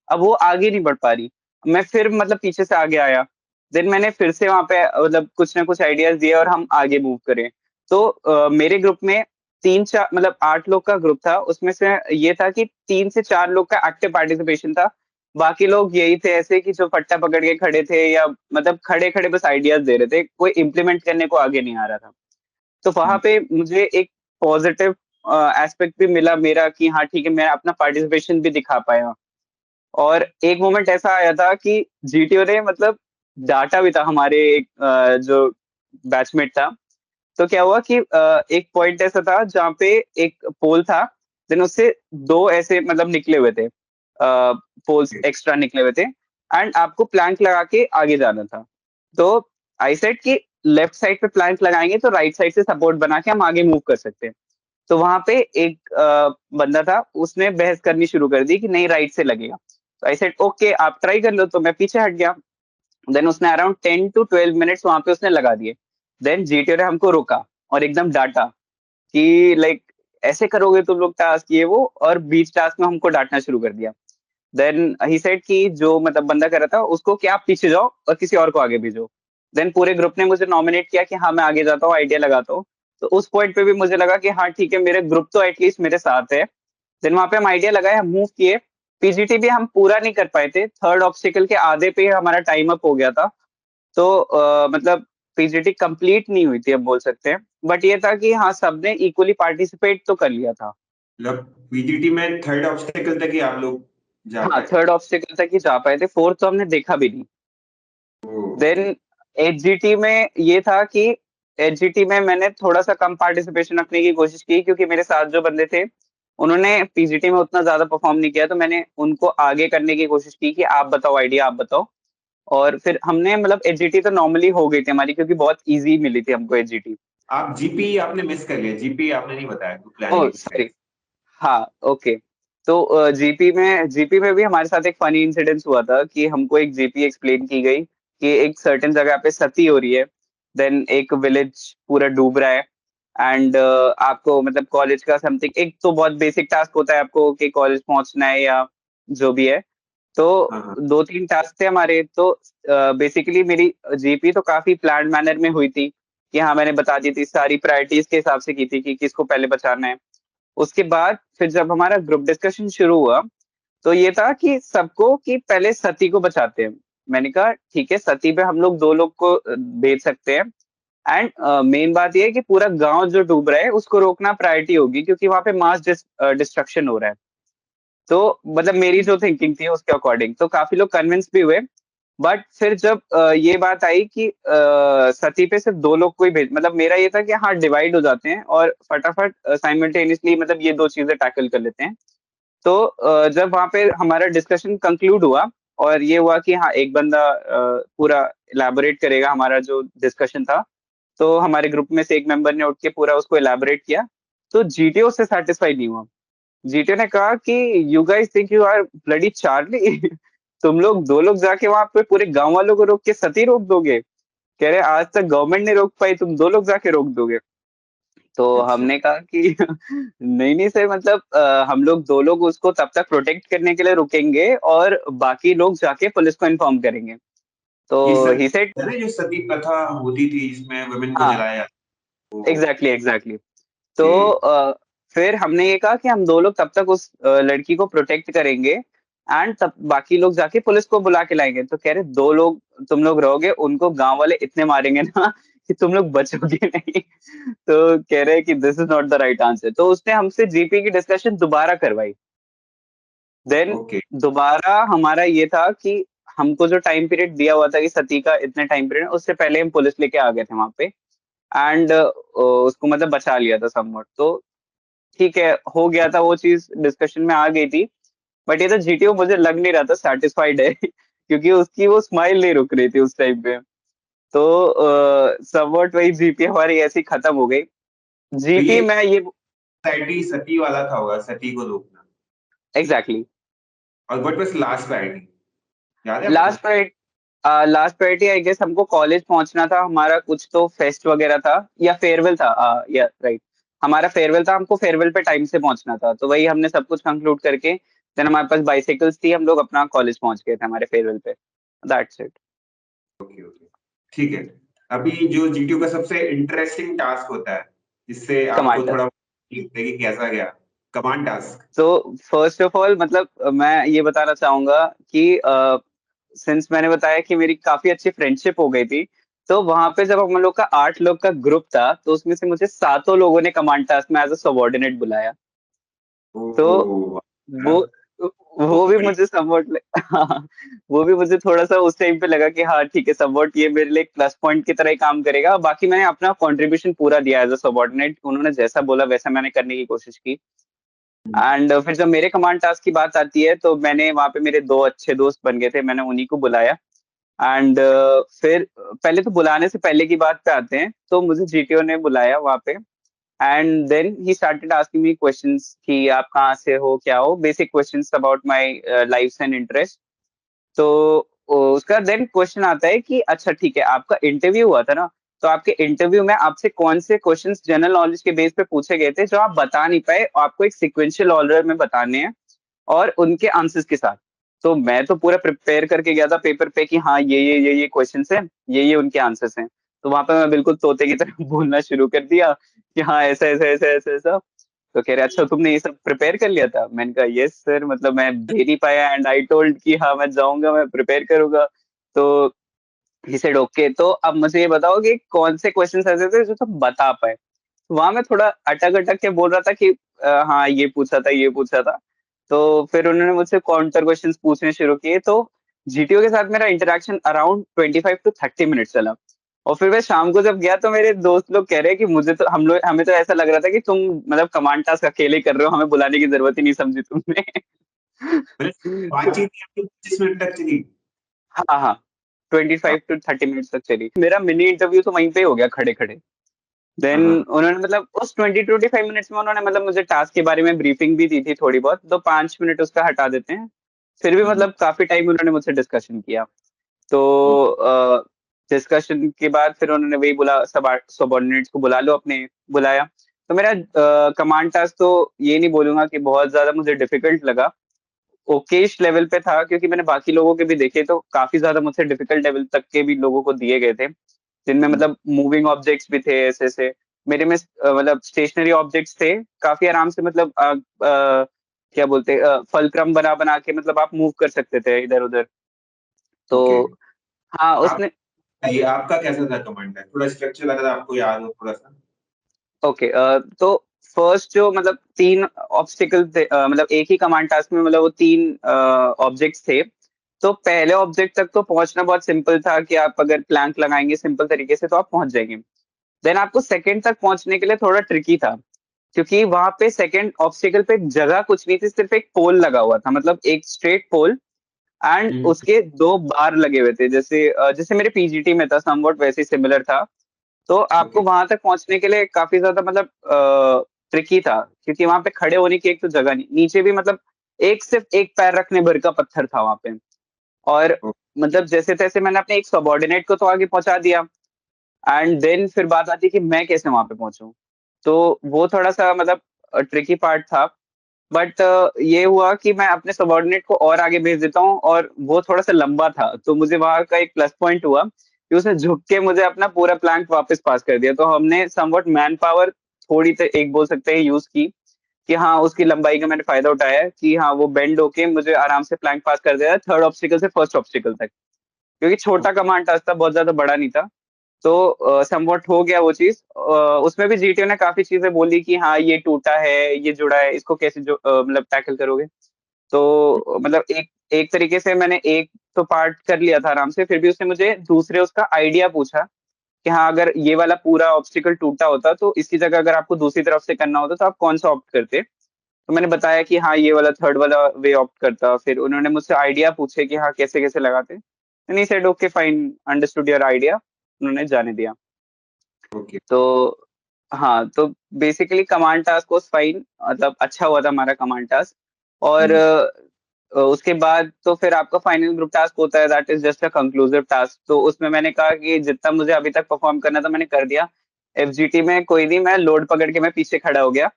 अब वो आगे नहीं बढ़ पा रही। मैं फिर मतलब पीछे से आगे आया, देन मैंने फिर से वहां पे मतलब कुछ ना कुछ आइडियाज दिए और हम आगे मूव करें। तो मेरे ग्रुप में 3-4 मतलब 8 लोग का ग्रुप था, उसमें से ये था कि 3 से 4 लोग का एक्टिव पार्टिसिपेशन था। बाकी लोग यही थे ऐसे कि जो फट्टा पकड़ के खड़े थे, या मतलब खड़े खड़े बस आइडियाज दे रहे थे, कोई इम्प्लीमेंट करने को आगे नहीं आ रहा था। तो वहां पे मुझे एक पॉजिटिव एस्पेक्ट भी मिला मेरा कि हाँ ठीक है मैं अपना पार्टिसिपेशन भी दिखा पाया। और एक मोमेंट ऐसा आया था कि जीटीओ ने मतलब डाटा भी था हमारे एक जो बैचमेट था। तो क्या हुआ कि एक पॉइंट ऐसा था जहाँ पे एक पोल था, देन उससे दो ऐसे मतलब निकले हुए थे, पोल्स एक्स्ट्रा निकले हुए थे, एंड आपको प्लैंक लगा के आगे जाना था। तो आई सेड कि लेफ्ट साइड पे प्लैंक लगाएंगे तो राइट साइड से सपोर्ट बना के हम आगे मूव कर सकते हैं। तो वहां पे एक बंदा था, उसने बहस करनी शुरू कर दी कि नहीं राइट से लगेगा। तो आई सेड ओके आप ट्राई कर लो, तो मैं पीछे हट गया। देन उसने अराउंड 10 to 12 मिनट्स वहां पे उसने लगा दिए। देन जीटीओ ने हमको रोका और एकदम डांटा कि लाइक ऐसे करोगे तुम लोग टास्क ये वो, और बीच टास्क में हमको डांटना शुरू कर दिया। देन ही सेड कि जो मतलब बंदा कर रहा था उसको कि आप पीछे जाओ और किसी और को आगे भेजो। देन पूरे ग्रुप ने मुझे नॉमिनेट किया कि हाँ मैं आगे जाता हूँ आइडिया लगाता हूँ। तो उस पॉइंट पे भी मुझे लगा कि हाँ ठीक है मेरे ग्रुप तो एटलीस्ट मेरे साथ है। देन वहां पे हम आइडिया लगाए, हम मूव किए। पीजीटी भी हम पूरा नहीं कर पाए थे, थर्ड ऑब्स्टिकल के आधे पे ही हमारा टाइम अप हो गया था। तो मतलब पीजीटी कंप्लीट नहीं हुई थी अब बोल सकते हैं, बट ये था कि हाँ सबने इक्वली पार्टिसिपेट तो कर लिया था। मतलब पीजीटी में थर्ड ऑब्स्टेकल तक ही आप लोग जा हाँ पाए? थर्ड ऑब्स्टिकल तक ही जा पाए थे, फोर्थ तो हमने देखा भी नहीं। ओके। देन एचजीटी में ये था कि एचजीटी में मैंने थोड़ा सा कम पार्टिसिपेशन रखने की कोशिश की, क्योंकि मेरे साथ जो बंदे थे उन्होंने पीजीटी में उतना ज्यादा परफॉर्म नहीं किया, तो मैंने उनको आगे करने की कोशिश की कि आप बताओ आइडिया आप बताओ। और फिर हमने मतलब एचजीटी तो नॉर्मली हो गई थी हमारी, क्योंकि बहुत इजी मिली थी हमको एचजीटी। आप जीपी आपने मिस कर लिया, जीपी आपने नहीं बताया, तो ओह प्लानिंग सॉरी। हाँ ओके। तो जीपी में भी हमारे साथ एक फनी इंसिडेंस हुआ था कि हमको एक जीपी एक्सप्लेन की गई कि एक सर्टेन जगह पे सती हो रही है, देन एक विलेज पूरा डूब रहा है, एंड आपको मतलब कॉलेज का समथिंग एक तो बहुत बेसिक टास्क होता है आपको कि कॉलेज पहुंचना है या जो भी है। तो हाँ हाँ। 2-3 टास्क थे हमारे, तो बेसिकली मेरी जीपी तो काफी प्लान्ड मैनर में हुई थी कि हाँ मैंने बता दी थी, सारी प्रायोरिटीज के हिसाब से की थी कि किसको पहले बचाना है। उसके बाद फिर जब हमारा ग्रुप डिस्कशन शुरू हुआ, तो ये था कि सबको कि पहले सती को बचाते हैं। मैंने कहा ठीक है, सती पे हम लोग 2 लोग को भेज सकते हैं, एंड मेन बात ये है कि पूरा गाँव जो डूब रहा है उसको रोकना प्रायोरिटी होगी क्योंकि वहाँ पे मास डिस्ट्रक्शन हो रहा है। तो मतलब मेरी जो थिंकिंग थी उसके अकॉर्डिंग तो काफ़ी लोग कन्विंस भी हुए। बट फिर जब ये बात आई कि सती पे सिर्फ 2 लोग को ही भेज मतलब मेरा ये था कि हाँ डिवाइड हो जाते हैं और फटाफट साइमल्टेनियसली मतलब ये 2 चीज़ें टैकल कर लेते हैं। तो जब वहाँ पे हमारा डिस्कशन कंक्लूड हुआ और ये हुआ कि हाँ एक बंदा पूरा इलैबोरेट करेगा हमारा जो डिस्कशन था, तो हमारे ग्रुप में से एक मेंबर ने उठ के पूरा उसको इलैबोरेट किया। तो जीटीओ उससे सैटिस्फाइड नहीं हुआ। जीटीओ ने कहा कि you guys think you are bloody Charlie तुम लोग 2 लोग जाके वहाँ पे पूरे गाँव वालों को रोक के सती रोक दोगे? कह रहे आज तक गवर्नमेंट नहीं रोक पाई, तुम 2 लोग जाके रोक दोगे। तो अच्छा। हमने कहा कि नहीं सर मतलब हम लोग 2 लोग उसको तब तक प्रोटेक्ट करने के लिए रुकेंगे और बाकी लोग जाके पुलिस को इन्फॉर्म करेंगे। तो ये ही सेड है ना जो सती प्रथा होती थी जिसमें वुमेन को हाँ, जलाया जाता वो। Exactly, exactly. तो ओके। फिर हमने ये कहा कि हम 2 लोग तब तक उस लड़की को प्रोटेक्ट करेंगे एंड तब बाकी लोग जाके पुलिस को बुला के लाएँगे। तो कह रहे 2 लोग तुम लोग रहोगे, उनको गाँव वाले इतने मारेंगे ना कि तुम लोग बचोगे नहीं। तो कह रहे हैं कि this is not the right answer. तो उसने हमसे जीपी की डिस्कशन दोबारा करवाई। Then okay. दोबारा हमारा ये था कि हमको जो टाइम पीरियड दिया हुआ था कि सती का इतने टाइम पीरियड, उससे पहले हम पुलिस लेके आ गए थे वहाँ पे एंड उसको मतलब बचा लिया था समवॉट। तो ठीक है, हो गया था वो चीज़ डिस्कशन में आ गई थी। बट ये तो जीटीओ मुझे लग नहीं रहा था सैटिस्फाइड है क्योंकि उसकी वो स्माइल नहीं रुक रही थी उस टाइम पे। तो समवॉट वही जीपी हमारी ऐसी खत्म हो गई। तो जीपी ये मैं ये प्रायोरिटी सती वाला था होगा, सती को रोकना। एग्ज़ैक्टली और व्हाट वाज़ लास्ट प्रायोरिटी? याद है आपको? Last priority last priority I guess हमको कॉलेज पहुँचना था, हमारा कुछ तो फेस्ट वगैरह था या फेयरवेल था या राइट हमारा फेयरवेल था, हमको फेयरवेल पे टाइम से पहुँचना था। तो वही हमने सब कुछ कंक्लूड करके देन हमारे पास बाइसाइकिल्स थी, हम लोग अपना कॉलेज पहुँच गए थे हमारे फेयरवेल पे। That's it. Okay, okay. ठीक है। अभी जो जीटीओ का सबसे इंटरेस्टिंग टास्क होता है, जिससे आपको कमांड थोड़ा लगता है कि कैसा गया? Command task. तो फर्स्ट ऑफ ऑल मतलब मैं ये बताना चाहूँगा कि सिंस मैंने बताया कि मेरी काफ़ी अच्छी फ्रेंडशिप हो गई थी, तो वहाँ पे जब हम लोग का 8 लोग का ग्रुप था, तो उसमें से मुझे सातों लोगों ने कमांड टास्क में एज़ अ सबॉर्डिनेट बुलाया। तो ओह! वो वो बहुत भी बढ़िया। मुझे समवॉट हाँ, वो भी मुझे थोड़ा-सा उस टाइम पे लगा कि हाँ, ठीक है समवॉट ये मेरे लिए एक प्लस पॉइंट की तरह ही काम करेगा। बाकी मैंने अपना कंट्रीब्यूशन पूरा दिया एज़ अ सबॉर्डिनेट। उन्होंने जैसा बोला वैसा मैंने करने की कोशिश की। हुँ। एंड फिर जब मेरे कमांड टास्क की बात आती है तो मैंने वहाँ पे मेरे 2 अच्छे दोस्त बन गए थे, मैंने उन्हीं को बुलाया एंड फिर पहले तो बुलाने से पहले की बात पे आते हैं, तो मुझे जीटीओ ने बुलाया वहाँ पे and then he started asking me questions कि आप कहाँ से हो, क्या हो? Basic questions about my lifes and interest. तो उसका देन क्वेश्चन आता है कि अच्छा ठीक है, आपका इंटरव्यू हुआ था ना, तो आपके इंटरव्यू में आपसे कौन से क्वेश्चंस जनरल नॉलेज के बेस पे पूछे गए थे जो आप बता नहीं पाए, आपको एक सीक्वेंशियल ऑर्डर में बताने हैं और उनके आंसर्स के साथ। तो मैं तो पूरा प्रिपेयर करके गया था पेपर पे कि हाँ, ये क्वेश्चंस हैं, ये उनके आंसर्स हैं। तो वहाँ पे मैं बिल्कुल तोते की तरह बोलना शुरू कर दिया कि हाँ, ऐसा। तो कह रहे अच्छा तुमने ये सब प्रिपेयर कर लिया था? मैंने कहा यस सर मतलब मैं दे नहीं पाया एंड आई टोल्ड कि हाँ, मैं जाऊँगा, मैं प्रिपेयर करूँगा। तो ही सेड ओके तो अब मुझे ये बताओ कि कौन से क्वेश्चंस ऐसे थे जो तुम बता पाए? वहाँ मैं थोड़ा अटक-अटक के बोल रहा था कि हाँ, ये पूछा था, ये पूछा था। तो फिर उन्होंने मुझसे काउंटर क्वेश्चंस पूछने शुरू किए, तो जीटीओ के साथ मेरा इंटरैक्शन अराउंड 25 टू 30 मिनट्स चला। और फिर मैं शाम को जब गया तो मेरे दोस्त लोग कह रहे हैं कि मुझे तो हमें तो ऐसा लग रहा था कि तुम मतलब कमांड टास्क अकेले कर रहे हो, हमें बुलाने की ज़रूरत ही नहीं समझी तुमने। मतलब बातचीत आपकी 25 मिनट तक चली। हाँ, हाँ, वाह! 25 टू 30 मिनट्स तक चली। मेरा मिनी इंटरव्यू तो वहीं पे ही हो गया खड़े-खड़े। देन उन्होंने मतलब उस 20-25 मिनट्स में उन्होंने मतलब मुझे टास्क के बारे में ब्रीफिंग भी दी थी थोड़ी बहुत, तो 5 मिनट उसका हटा देते हैं। फिर भी मतलब काफी टाइम उन्होंने मुझसे डिस्कशन किया। तो डिस्कशन के बाद फिर उन्होंने वही बोला, सब सबॉर्डिनेट्स को बुला लो अपने, बुलाया। तो मेरा कमांड टास्क तो ये नहीं बोलूंगा कि बहुत ज्यादा मुझे डिफिकल्ट लगा, ओकेश लेवल पे था, क्योंकि मैंने बाकी लोगों के भी देखे तो काफी ज्यादा मुझसे डिफिकल्ट लेवल तक के भी लोगों को दिए गए थे, जिनमें मतलब मूविंग ऑब्जेक्ट्स भी थे ऐसे ऐसे। मेरे में मतलब स्टेशनरी ऑब्जेक्ट्स थे, काफी आराम से मतलब क्या बोलते फलक्रम बना बना के मतलब आप मूव कर सकते थे इधर उधर। तो ओके। हाँ आप उसने। ये आपका कैसा था कमांड है, थोड़ा स्ट्रक्चर अगर आपको याद हो थोड़ा सा। ओके, तो फर्स्ट जो मतलब 3 ऑब्स्टिकल थे, मतलब एक ही कमांड टास्क में मतलब वो 3 ऑब्जेक्ट्स थे। तो पहले ऑब्जेक्ट तक तो पहुंचना बहुत सिंपल था कि आप अगर प्लैंक लगाएंगे सिंपल तरीके से तो आप पहुंच जाएंगे। देन आपको सेकंड तक पहुंचने के लिए थोड़ा ट्रिकी था, क्योंकि वहां पे सेकंड ऑब्स्टिकल पे जगह कुछ नहीं थी, सिर्फ एक पोल लगा हुआ था, मतलब एक स्ट्रेट पोल, एंड हम्म। उसके 2 बार लगे हुए थे, जैसे जैसे मेरे पीजीटी में था, समवॉट वैसे सिमिलर था। तो आपको ओके। वहां तक पहुंचने के लिए काफी ज्यादा मतलब ट्रिकी था, क्योंकि वहां पे खड़े होने की एक तो जगह नहीं, नीचे भी मतलब एक सिर्फ एक पैर रखने भर का पत्थर था वहां पे। और मतलब जैसे तैसे मैंने अपने एक सबॉर्डिनेट को तो आगे पहुंचा दिया, एंड देन फिर बात आती है कि मैं कैसे वहां पे पहुंचूं। तो वो थोड़ा सा मतलब ट्रिकी पार्ट था। बट ये हुआ कि मैं अपने सबॉर्डिनेट को और आगे भेज देता हूँ, और वो थोड़ा सा लंबा था, तो मुझे वहां का एक प्लस पॉइंट हुआ कि उसने झुक के मुझे अपना पूरा प्लैंक वापस पास कर दिया। तो हमने समवट मैन पावर थोड़ी तो एक बोल सकते हैं यूज की, कि हाँ उसकी लंबाई का मैंने फायदा उठाया है कि हाँ वो बेंड होके मुझे आराम से प्लैंक पास कर दिया थर्ड ऑब्स्टिकल से फर्स्ट ऑब्स्टिकल तक, क्योंकि छोटा कमांड टास्क था, बहुत ज्यादा बड़ा नहीं था। तो समवॉट हो गया वो चीज। उसमें भी जीटीओ ने काफी चीजें बोली कि हाँ ये टूटा है, ये जुड़ा है, इसको कैसे जो मतलब टैकल करोगे। तो मतलब एक एक तरीके से मैंने एक तो पार्ट कर लिया था आराम से, फिर भी उसने मुझे दूसरे उसका आइडिया पूछा कि हाँ अगर ये वाला पूरा ऑब्स्टिकल टूटा होता तो इसकी जगह अगर आपको दूसरी तरफ से करना होता तो आप कौन सा ऑप्ट करते। तो मैंने बताया कि हाँ ये वाला थर्ड वाला वे ऑप्ट करता। फिर उन्होंने मुझसे आइडिया पूछे कि हाँ कैसे कैसे लगाते। नहीं said okay fine, understood your idea, उन्होंने जाने दिया। ओके। तो हाँ, तो basically command task was fine, मतलब अच्छा हुआ था हमारा कमांड टास्क। और उसके बाद तो फिर आपका फाइनल ग्रुप टास्क होता है, that is just a conclusive task. तो उसमें मैंने कहा कि जितना मुझे अभी तक परफॉर्म करना था मैंने कर दिया। एफजीटी में कोई नहीं, मैं लोड पकड़ के मैं पीछे खड़ा हो गया।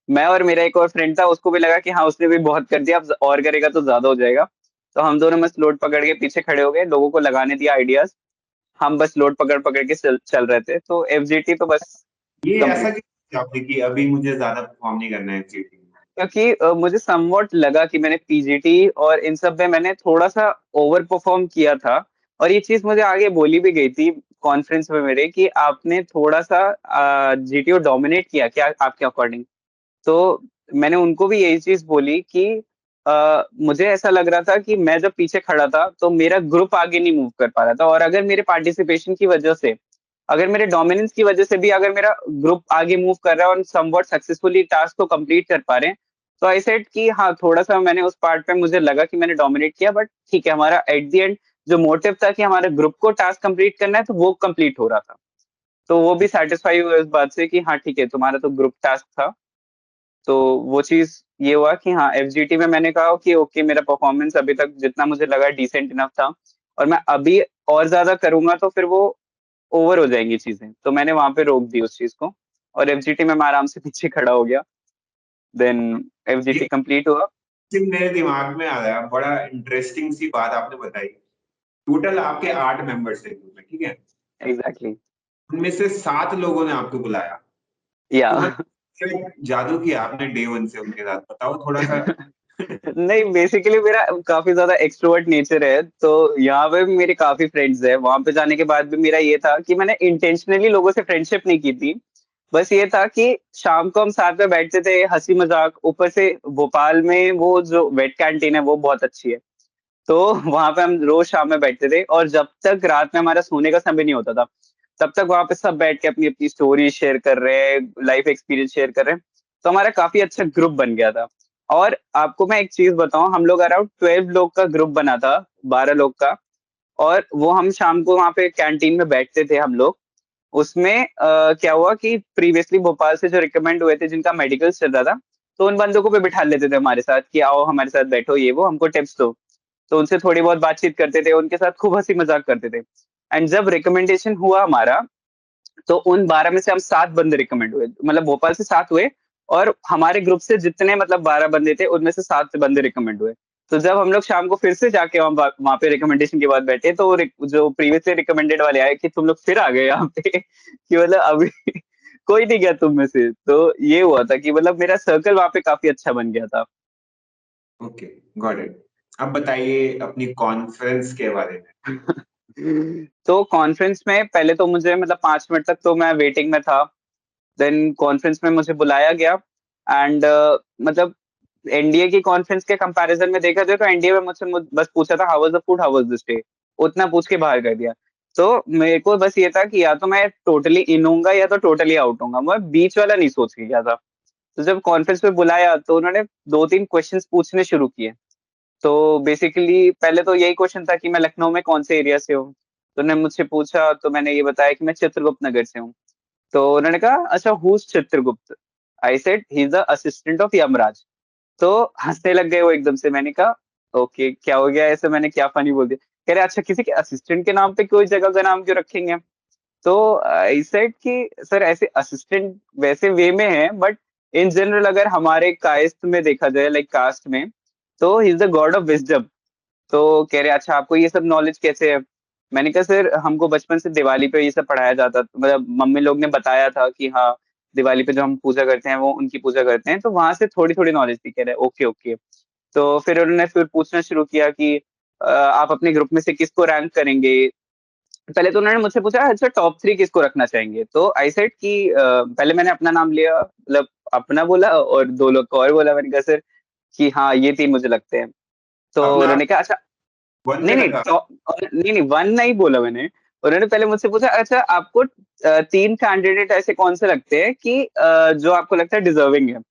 मैं और मेरा एक और फ्रेंड था, उसको भी लगा कि हाँ उसने भी बहुत कर दिया, अब और करेगा तो ज्यादा हो जाएगा। तो हम दोनों बस लोड पकड़ के पीछे खड़े हो गए, लोगों को लगाने दिया आइडियाज। हम बस लोड पकड़ पकड़ के चल रहे थे, तो एफजीटी तो बस ये ऐसा कंप्लीट। क्यों किया आपने कि अभी मुझे ज्यादा परफॉर्म नहीं करना है चीटिंग में? क्योंकि मुझे समवॉट लगा कि मैंने पीजीटी और इन सब में मैंने थोड़ा सा ओवर परफॉर्म किया था। और ये चीज मुझे आगे बोली भी गई थी कॉन्फ्रेंस में मेरे, कि आपने थोड़ा सा जीटीओ डोमिनेट किया क्या आपके अकॉर्डिंग। तो मैंने उनको भी यही चीज बोली कि मुझे ऐसा लग रहा था कि मैं जब पीछे खड़ा था तो मेरा ग्रुप आगे नहीं मूव कर पा रहा था, और अगर मेरे पार्टिसिपेशन की वजह से, अगर मेरे डोमिनेंस की वजह से भी अगर मेरा ग्रुप आगे मूव कर रहा है और समवॉट सक्सेसफुली टास्क को कंप्लीट कर पा रहे हैं, तो आई सेड कि हाँ थोड़ा सा मैंने उस पार्ट पे मुझे लगा कि मैंने डोमिनेट किया, बट ठीक है, हमारा एट द एंड जो मोटिव था कि हमारे ग्रुप को टास्क कंप्लीट करना है तो वो कंप्लीट हो रहा था। तो वो भी सेटिस्फाई हुए इस बात से कि हाँ ठीक है, तुम्हारा तो ग्रुप टास्क था। तो वो चीज ये हुआ कि हाँ एफजीटी में मैंने कहा कि ओके मेरा परफॉर्मेंस अभी तक जितना मुझे लगा डिसेंट इनफ था, और मैं अभी और ज्यादा करूंगा तो फिर वो ओवर हो जाएंगी चीजें, तो मैंने वहां पे रोक दी उस चीज को। और एफजीटी में मैं आराम से पीछे खड़ा हो गया। देन ये एफजीटी कंप्लीट हुआ। सिर्फ मेरे दिमाग में आ गया, बड़ा इंटरेस्टिंग सी बात आपने बताई। टोटल आपके 8 मेंबर्स थे ग्रुप में, ठीक है? एग्जैक्टली। उनमें से 7 लोगों ने आपको बुलाया। या तो मतलब क्या जादू किया आपने डे वन से उनके साथ, बताओ थोड़ा सा। नहीं, बेसिकली मेरा काफी ज्यादा एक्सट्रोवर्ट नेचर है, तो यहाँ पे भी मेरे काफी फ्रेंड्स हैं। वहां पे जाने के बाद भी मेरा ये था कि मैंने इंटेंशनली लोगों से फ्रेंडशिप नहीं की थी। बस ये था कि शाम को हम साथ में बैठते थे, हंसी मजाक, ऊपर से भोपाल में वो जो वेट कैंटीन है वो बहुत अच्छी है। तो वहां पे हम रोज शाम में बैठते थे, और जब तक रात में हमारा सोने का समय नहीं होता था तब तक वहां पे सब बैठ के अपनी अपनी स्टोरी शेयर कर रहे हैं, लाइफ एक्सपीरियंस शेयर कर रहे हैं। तो हमारा काफी अच्छा ग्रुप बन गया था। और आपको मैं एक चीज बताऊं, हम लोग अराउंड 12 लोग का ग्रुप बना था, 12 लोग का। और वो हम शाम को वहां पे कैंटीन में बैठते थे हम लोग, उसमें क्या हुआ कि प्रीवियसली भोपाल से जो रिकमेंड हुए थे जिनका मेडिकल चल रहा था, तो उन बंदों को भी बिठा लेते थे हमारे साथ कि आओ हमारे साथ बैठो, ये वो हमको टिप्स दो। तो उनसे थोड़ी बहुत बातचीत करते थे, उनके साथ खूब हंसी मजाक करते थे। एंड जब रिकमेंडेशन हुआ हमारा, तो उन 12 में से हम 7 बंदे रिकमेंड हुए, मतलब भोपाल से 7 हुए, और हमारे ग्रुप से जितने मतलब 12 बंदे थे उनमें से 7 बंदे रिकमेंड हुए। तो जब हम लोग शाम को फिर से जाके वहां पे रिकमेंडेशन के बाद बैठे, तो जो प्रीवियसली रिकमेंडेड वाले आए कि तुम लोग फिर आ गए यहाँ पे कि मतलब अभी कोई नहीं गया तुम में से। तो ये हुआ था कि मतलब मेरा सर्कल वहां पे काफी अच्छा बन गया था। Okay, got it. अब बताइए अपनी कॉन्फ्रेंस के बारे में। तो कॉन्फ्रेंस में पहले तो मुझे मतलब 5 मिनट तक तो मैं वेटिंग में था। देन कॉन्फ्रेंस में मुझे बुलाया गया। एंड मतलब एनडीए की कॉन्फ्रेंस के कंपैरिजन में देखा जाए तो एनडीए में मुझसे बस पूछा था how was the food, how was the stay, उतना पूछ के बाहर कर दिया। तो मेरे को बस ये था कि या तो मैं टोटली इन होऊंगा या तो टोटली आउट होऊंगा, मैं बीच वाला नहीं सोच के गया था। तो जब कॉन्फ्रेंस में बुलाया तो उन्होंने 2-3 क्वेश्चंस पूछने शुरू किए। तो बेसिकली पहले तो यही क्वेश्चन था कि मैं लखनऊ में कौन से एरिया से हूँ। तो उन्होंने मुझसे पूछा, तो मैंने ये बताया कि मैं चित्रगुप्त नगर से हूँ। तो उन्होंने कहा अच्छा who is Chitragupta. I said he is the assistant of Yamraj. तो हंसने लग गए वो एकदम से। मैंने कहा ओके क्या हो गया ऐसे, मैंने क्या फनी बोल दिया। कह रहे अच्छा किसी के असिस्टेंट के नाम पे कोई जगह का नाम क्यों रखेंगे। तो आई सेड कि सर ऐसे असिस्टेंट वैसे वे में है, बट इन जनरल अगर हमारे कास्ट में देखा जाए, लाइक कास्ट में, तो he is the God of wisdom. तो कह रहे अच्छा आपको ये सब नॉलेज कैसे है। मैंने कहा सर हमको बचपन से दिवाली पे ये सब पढ़ाया जाता, मतलब मम्मी लोग ने बताया था कि हाँ दिवाली पे जो हम पूजा करते हैं वो उनकी पूजा करते हैं, तो वहां से थोड़ी थोड़ी नॉलेज थी। कह रहे ओके ओके। तो फिर उन्होंने फिर पूछना शुरू किया कि आप अपने ग्रुप में से किसको रैंक करेंगे। पहले तो उन्होंने मुझसे पूछा अच्छा टॉप 3 किसको रखना चाहेंगे। तो आई सेड कि पहले मैंने अपना नाम लिया, मतलब अपना बोला, और 2 लोग को और बोला। मैंने कहा सर कि हाँ ये 3 मुझे लगते हैं। तो अपना उन्होंने कहा अच्छा, वन नहीं पे नहीं रखा। नहीं नहीं वन नहीं बोला मैंने। उन्होंने पहले मुझसे पूछा अच्छा आपको 3 कैंडिडेट ऐसे कौन से लगते हैं कि जो आपको लगता है डिजर्विंग है।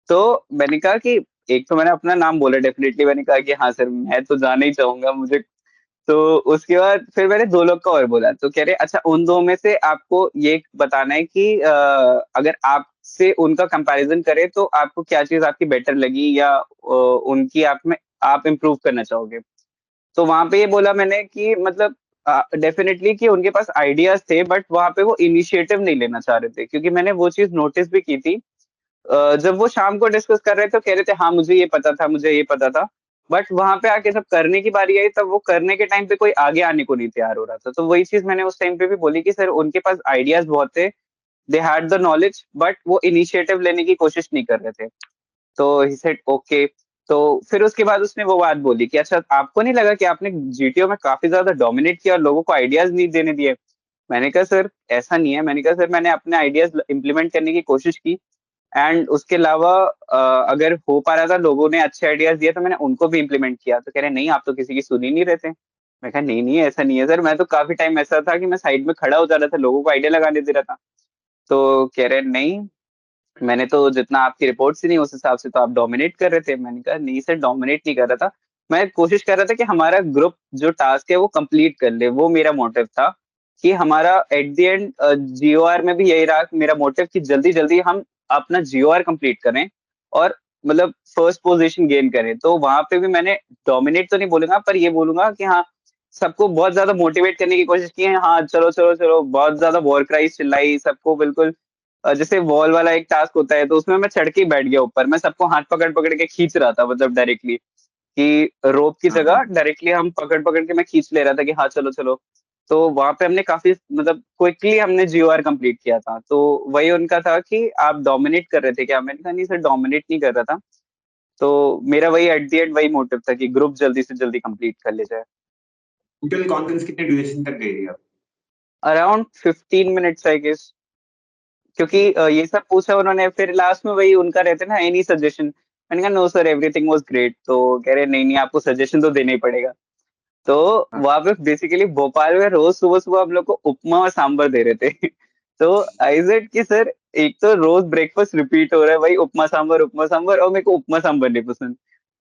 तो मैंने कहा कि एक तो मैंने अपना नाम बोला डेफिनेटली, मैंने कहा कि हाँ सर मैं तो जाना ही चाहूंगा मुझे। तो उसके बाद फिर मैंने 2 लोग का और बोला। तो कह रहे अच्छा उन 2 में से आपको ये बताना है कि अगर आपसे उनका कंपैरिजन करें तो आपको क्या चीज आपकी बेटर लगी, या उनकी आप में आप इम्प्रूव करना चाहोगे। तो वहां पे ये बोला मैंने कि मतलब डेफिनेटली कि उनके पास आइडियाज थे, बट वहां पे वो इनिशिएटिव नहीं लेना चाह रहे थे, क्योंकि मैंने वो चीज नोटिस भी की थी। जब वो शाम को डिस्कस कर रहे थे तो कह रहे थे हाँ मुझे ये पता था, मुझे ये पता था। बट वहां पे आके जब करने की बारी आई, तब वो करने के टाइम पे कोई आगे आने को नहीं तैयार हो रहा था। तो वही चीज मैंने उस टाइम पे भी बोली कि सर उनके पास आइडियाज बहुत थे, they had the knowledge, but वो इनिशिएटिव लेने की कोशिश नहीं कर रहे थे। तो ही सेड ओके। तो फिर उसके बाद उसने वो बात बोली कि अच्छा आपको नहीं लगा कि आपने जीटीओ में काफी ज्यादा डोमिनेट किया और लोगों को आइडियाज नहीं देने दिए। मैंने कहा सर ऐसा नहीं है। मैंने कहा सर मैंने अपने आइडियाज इम्प्लीमेंट करने की कोशिश की। एंड उसके अलावा अगर हो पा रहा था, लोगों ने अच्छे आइडियाज दिए तो मैंने उनको भी इम्प्लीमेंट किया। तो कह रहे नहीं आप तो किसी की सुन ही नहीं रहे थे। मैं कहा नहीं नहीं ऐसा नहीं है सर, मैं तो काफी टाइम ऐसा था कि मैं साइड में खड़ा हो जा रहा था, लोगों को आइडिया लगाने दे रहा था। तो कह रहे नहीं मैंने तो जितना आपकी रिपोर्ट से नहीं उस हिसाब से तो आप डोमिनेट कर रहे थे। मैंने कहा नहीं सर डोमिनेट नहीं कर रहा था, मैं कोशिश कर रहा था कि हमारा ग्रुप जो टास्क है वो कंप्लीट कर ले, वो मेरा मोटिव था। कि हमारा एट द एंड जीओआर में भी यही रहा मेरा मोटिव कि जल्दी जल्दी हम अपना जीओआर कंप्लीट करें और मतलब फर्स्ट पोजीशन गेन करें। तो वहां पे भी मैंने डोमिनेट तो नहीं बोलूंगा, पर ये बोलूंगा कि हाँ सबको बहुत ज्यादा मोटिवेट करने की कोशिश की है। हाँ चलो चलो चलो, बहुत ज्यादा वॉर क्राइज चिल्लाई सबको बिल्कुल। जैसे वॉल वाला एक टास्क होता है तो उसमें मैं चढ़ के ही बैठ गया ऊपर, मैं सबको हाथ पकड़ पकड़ के खींच रहा था, मतलब डायरेक्टली कि रोप की हाँ जगह हाँ। डायरेक्टली हम पकड़ पकड़ के मैं खींच ले रहा था कि हाँ चलो चलो। तो वहां पे हमने काफी मतलब क्विकली हमने जीओआर कंप्लीट किया था। तो वही उनका था कि आप डोमिनेट कर रहे थे क्या। मैंने कहा नहीं सर डोमिनेट नहीं कर रहा था। तो मेरा वही एट द एंड वही मोटिव था कि ग्रुप जल्दी से जल्दी कंप्लीट कर ले जाए। टोटल कॉन्फ्रेंस कितने ड्यूरेशन तक गई थी आप? Around 15 minutes I guess. क्योंकि ये सब पूछा उन्होंने, फिर लास्ट में वही उनका रहता है ना एनी सजेशन। मैंने कहा no sir everything was great. तो कह रहे नहीं नहीं आपको सजेशन तो देना ही पड़ेगा। तो हाँ। वहां पे बेसिकली भोपाल में रोज सुबह सुबह हम लोग को उपमा और सांबर दे रहे थे। तो आई सेड कि सर एक तो रोज ब्रेकफास्ट रिपीट हो रहा है भाई, उपमा सांबर, और मेरे को उपमा सांबर नहीं पसंद।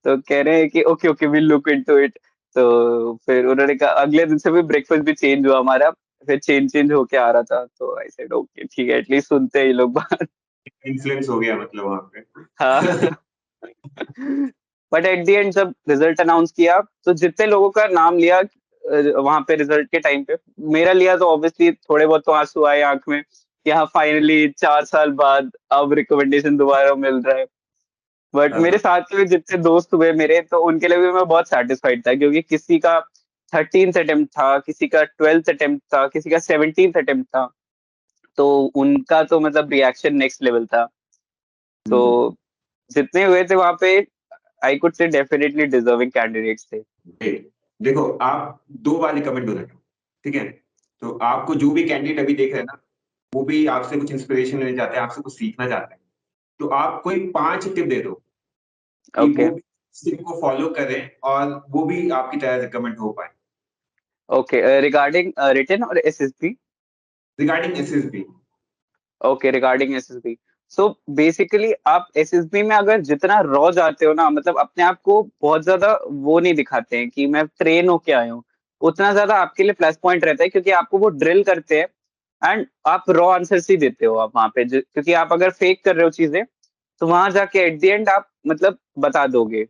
तो कह रहे हैं कि okay okay will look into it. तो फिर उन्होंने कहा अगले दिन से भी ब्रेकफास्ट भी चेंज हुआ हमारा। फिर चेंज होके आ रहा था, तो आई सेड ओके ठीक है, एटलीस्ट सुनते हैं ये लोग बात। इन्फ्लुएंस हो गया मतलब वहां हाँ। पे। बट एट द एंड जब रिजल्ट अनाउंस किया, तो जितने लोगों का नाम लिया वहां पे रिजल्ट के टाइम पे, मेरा लिया तो ऑब्वियसली थोड़े बहुत तो आंसू आए आंख में कि हाँ फाइनली 4 साल बाद अब रिकमेंडेशन दोबारा मिल रहा है। बट मेरे हाँ, साथ के भी जितने दोस्त हुए मेरे, तो उनके लिए भी मैं बहुत सेटिस्फाइड था, क्योंकि किसी का 13th अटेम्प्ट था, किसी का 12th अटेम्प्ट था, किसी का 17th अटेम्प्ट था। तो उनका तो मतलब रिएक्शन नेक्स्ट लेवल था। तो हम्म, जितने हुए थे वहां पे, I could say definitely deserving candidates थे। देख- देखो आप 2 बार रिकमेंड हो रहे हो, ठीक है? तो आपको जो भी कैंडिडेट अभी देख रहे हैं ना, वो भी आपसे कुछ इंस्पिरेशन लेना चाहते हैं, आपसे कुछ सीखना चाहते हैं। तो आप कोई 5 टिप दे दो कि ओके। वो भी इस टिप को फॉलो करें और वो भी आपकी तरह रिकमेंड हो पाए। ओके, रिगार्डिंग रिटन और SSB. Regarding SSB. Okay, regarding SSB. So basically आप एसएसबी में अगर जितना रॉ जाते हो ना, मतलब अपने आप को बहुत ज्यादा वो नहीं दिखाते हैं कि मैं ट्रेन होके आया हूँ, उतना ज्यादा आपके लिए प्लस पॉइंट रहता है, क्योंकि आपको वो ड्रिल करते हैं एंड आप रॉ आंसर्स ही देते हो आप वहां पे, क्योंकि आप अगर फेक कर रहे हो चीजें, तो वहां जाके एट द एंड आप मतलब बता दोगे,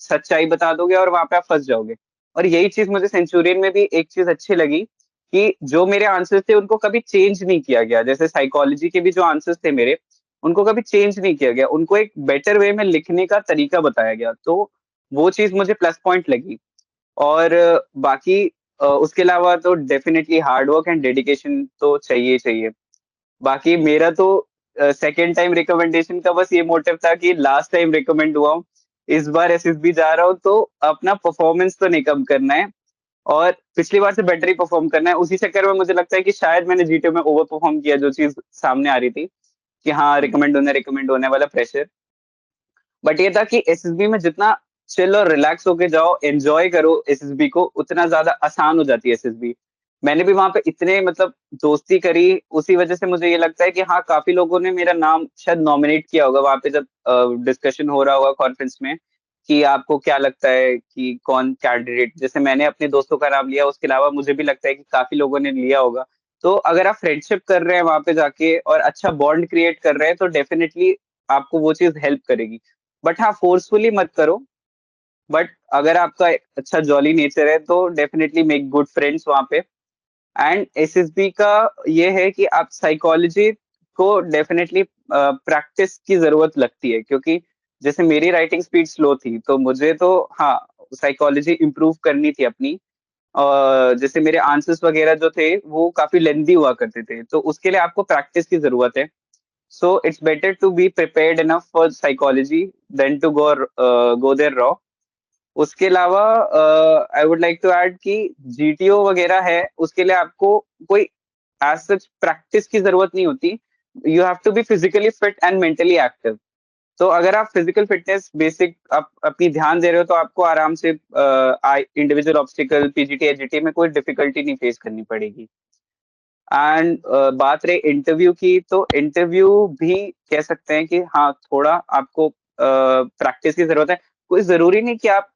सच्चाई बता दोगे, और वहां पे आप फंस जाओगे। और यही चीज मुझे सेंचुरियन में भी एक चीज अच्छी लगी, कि जो मेरे आंसर्स थे उनको कभी चेंज नहीं किया गया। जैसे साइकोलॉजी के भी जो आंसर्स थे मेरे, उनको कभी चेंज नहीं किया गया, उनको एक बेटर वे में लिखने का तरीका बताया गया। तो वो चीज मुझे प्लस पॉइंट लगी। और बाकी उसके अलावा तो definitely hard work and dedication तो चाहिए ही चाहिए। बाकी मेरा तो सेकेंड टाइम रिकमेंडेशन का बस ये मोटिव था कि लास्ट टाइम रिकमेंड हुआ हूँ, इस बार एसएसबी जा रहा हूँ, तो अपना परफॉर्मेंस तो नहीं कम करना है, और पिछली बार से बेटर ही परफॉर्म करना है। उसी चक्कर में मुझे लगता है कि शायद मैंने जीटीओ में ओवर परफॉर्म किया, जो चीज सामने आ रही थी कि हाँ रिकमेंड होने वाला प्रेशर। बट ये था कि एसएसबी में जितना चिल और रिलैक्स होके जाओ, एंजॉय करो एसएसबी को, उतना ज्यादा आसान हो जाती है एसएसबी। मैंने भी वहां पे इतने मतलब दोस्ती करी, उसी वजह से मुझे ये लगता है कि हाँ काफी लोगों ने मेरा नाम शायद नॉमिनेट किया होगा वहां पे, जब डिस्कशन हो रहा होगा कॉन्फ्रेंस में कि आपको क्या लगता है कि कौन कैंडिडेट, जैसे मैंने अपने दोस्तों का नाम लिया, उसके अलावा मुझे भी लगता है कि काफी लोगों ने लिया होगा। तो अगर आप फ्रेंडशिप कर रहे हैं वहां पे जाके और अच्छा बॉन्ड क्रिएट कर रहे हैं, तो डेफिनेटली आपको वो चीज हेल्प करेगी। बट हाँ फोर्सफुली मत करो। बट अगर आपका एक अच्छा जॉली नेचर है, तो डेफिनेटली मेक गुड फ्रेंड्स वहां पे। एंड एसएसबी का ये है कि आप साइकोलॉजी को डेफिनेटली प्रैक्टिस की जरूरत लगती है, क्योंकि जैसे मेरी राइटिंग स्पीड स्लो थी, तो मुझे तो हाँ साइकोलॉजी इम्प्रूव करनी थी अपनी। जैसे मेरे आंसर्स वगैरह जो थे वो काफी लेंदी हुआ करते थे, तो उसके लिए आपको प्रैक्टिस की जरूरत है। So it's better to be prepared enough for psychology than to go there raw. उसके अलावा I would like to add कि जीटीओ वगैरह है, उसके लिए आपको कोई एज सच प्रैक्टिस की जरूरत नहीं होती। You have to be physically fit and mentally active. तो अगर आप फिजिकल फिटनेस बेसिक आप अपनी ध्यान दे रहे हो, तो आपको आराम से इंडिविजुअल ऑब्स्टिकल पीजीटी एजीटी में कोई डिफिकल्टी नहीं फेस करनी पड़ेगी। एंड बात रही इंटरव्यू की, तो इंटरव्यू भी कह सकते हैं कि हाँ थोड़ा आपको प्रैक्टिस की जरूरत है। कोई जरूरी नहीं कि आप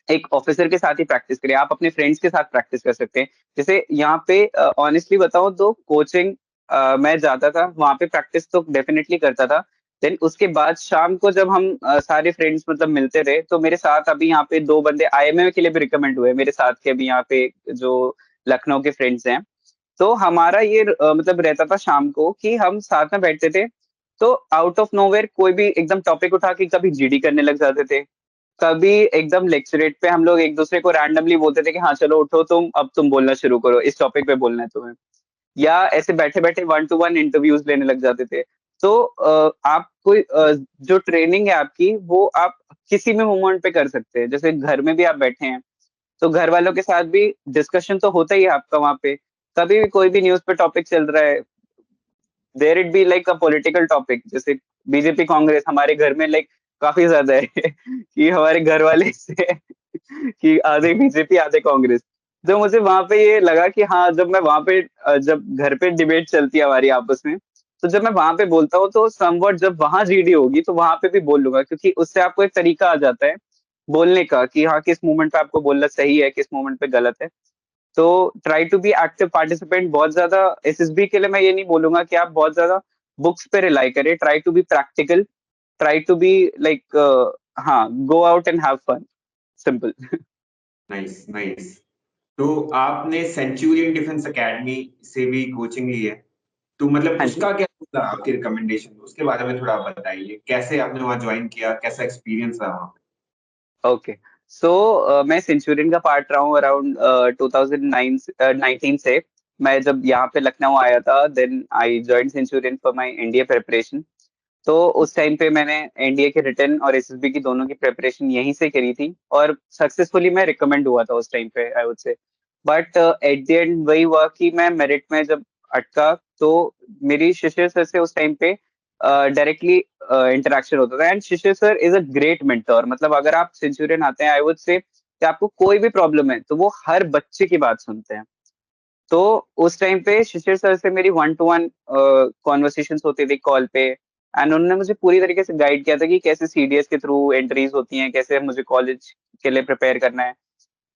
एक ऑफिसर के साथ ही प्रैक्टिस करें, आप अपने फ्रेंड्स के साथ प्रैक्टिस कर सकते हैं। जैसे यहाँ पे ऑनेस्टली बताऊं तो कोचिंग मैं जाता था, वहां पे प्रैक्टिस तो डेफिनेटली करता था। देन उसके बाद शाम को जब हम सारे फ्रेंड्स मतलब मिलते थे, तो मेरे साथ अभी यहाँ पे 2 बंदे आईएमए के लिए भी रिकमेंड हुए मेरे साथ के, अभी यहाँ पे जो लखनऊ के फ्रेंड्स हैं। तो हमारा ये मतलब रहता था शाम को कि हम साथ में बैठते थे। तो आउट ऑफ नोवेयर कोई भी एकदम टॉपिक उठा के कभी जीडी करने लग जाते थे, कभी एकदम लेक्चरेट पे हम लोग एक दूसरे को रैंडमली बोलते थे कि हाँ चलो उठो तुम, अब तुम बोलना शुरू करो, इस टॉपिक पे बोलना है तुम्हें। या ऐसे बैठे बैठे 1 to 1 इंटरव्यूज लेने लग जाते थे। तो आप कोई जो ट्रेनिंग है आपकी, वो आप किसी भी मोमेंट पे कर सकते हैं। जैसे घर में भी आप बैठे हैं, तो घर वालों के साथ भी डिस्कशन तो होता ही है आपका वहां पे। कभी भी कोई भी न्यूज पे टॉपिक चल रहा है, there it be like a political topic, जैसे बीजेपी कांग्रेस हमारे घर में लाइक काफी ज्यादा है कि हमारे घर वाले से कि आधे बीजेपी आधे कांग्रेस। तो मुझे वहां पे ये लगा कि हाँ जब मैं वहां पे जब घर पे डिबेट चलती है हमारी आपस में, तो जब मैं वहां पे बोलता हूँ, तो समवट जब वहां जीडी होगी तो वहां पे भी बोल लूंगा, क्योंकि उससे आपको एक तरीका आ जाता है बोलने का कि हाँ किस मोमेंट पे आपको बोलना सही है, किस मोमेंट पे गलत है। तो try to be active participant. बहुत ज्यादा एसएसबी के लिए मैं ये नहीं बोलूंगा कि आप बहुत ज्यादा बुक्स पे रिलाई करें, try to be practical, try to be like, हाँ, go out and have fun, simple. Nice nice. तो आपने सेंचुरियन डिफेंस एकेडमी से भी कोचिंग ली है, तो मतलब हाँ जी। उसका क्या था आपकी रिकमेंडेशन, उसके बारे में थोड़ा बताइए, कैसे आपने वहाँ ज्वाइन किया, कैसा एक्सपीरियंस रहा वहाँ ओके, सो मैं सेंचुरियन का पार्ट रहा हूँ अराउंड 2009 19 से। मैं जब यहाँ पे लखनऊ आया था, then I join Centurion for my NDA preparation. तो उस टाइम पे मैंने एनडीए के रिटर्न और एसएसबी की दोनों की प्रिपरेशन यहीं से करी थी, और सक्सेसफुली मैं रिकमेंड हुआ था उस टाइम पे, I would say. But at the end वही हुआ कि मैं मेरिट में जब अटका, तो मेरी शिशिर सर से उस टाइम पे डायरेक्टली इंटरेक्शन होता था। And Shishir sir is a great mentor. मतलब अगर आप सेंचुरियन आते हैं, आई वुड से कि आपको कोई भी प्रॉब्लम है तो वो हर बच्चे की बात सुनते हैं। तो उस टाइम पे शिशिर सर से मेरी 1 to 1 कॉन्वर्सेशन होती थी कॉल पे। एंड उन्होंने मुझे पूरी तरीके से गाइड किया था कि कैसे सीडीएस के थ्रू एंट्रीज होती हैं, कैसे मुझे कॉलेज के लिए प्रिपेयर करना है।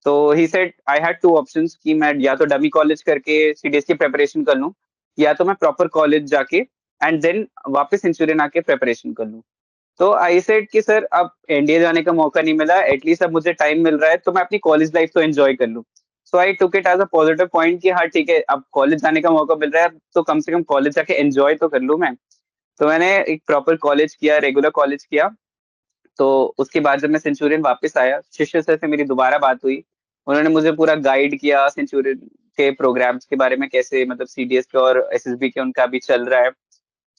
तो he said I had two options कि मैं या तो डमी कॉलेज करके सीडीएस की प्रिपरेशन कर लूं, या तो मैं प्रॉपर कॉलेज जाके एंड देन वापस सेंचुरियन आके प्रिपरेशन कर लूं। तो आई सेड कि सर अब एनडीए जाने का मौका नहीं मिला, एटलीस्ट अब मुझे टाइम मिल रहा है तो मैं अपनी कॉलेज लाइफ तो एंजॉय कर लूं। So I took it as a positive point कि हाँ ठीक है, अब कॉलेज जाने का मौका मिल रहा है, तो कम से कम कॉलेज जाके एंजॉय तो कर लूं मैं। तो मैंने एक प्रॉपर कॉलेज किया, रेगुलर कॉलेज किया। तो उसके बाद जब मैं सेंचुरियन वापस आया, शिष्य सर से मेरी दोबारा बात हुई। उन्होंने मुझे पूरा गाइड किया सेंचुरियन के प्रोग्राम्स के बारे में, कैसे मतलब सीडीएस के और एसएसबी के उनका भी चल रहा है।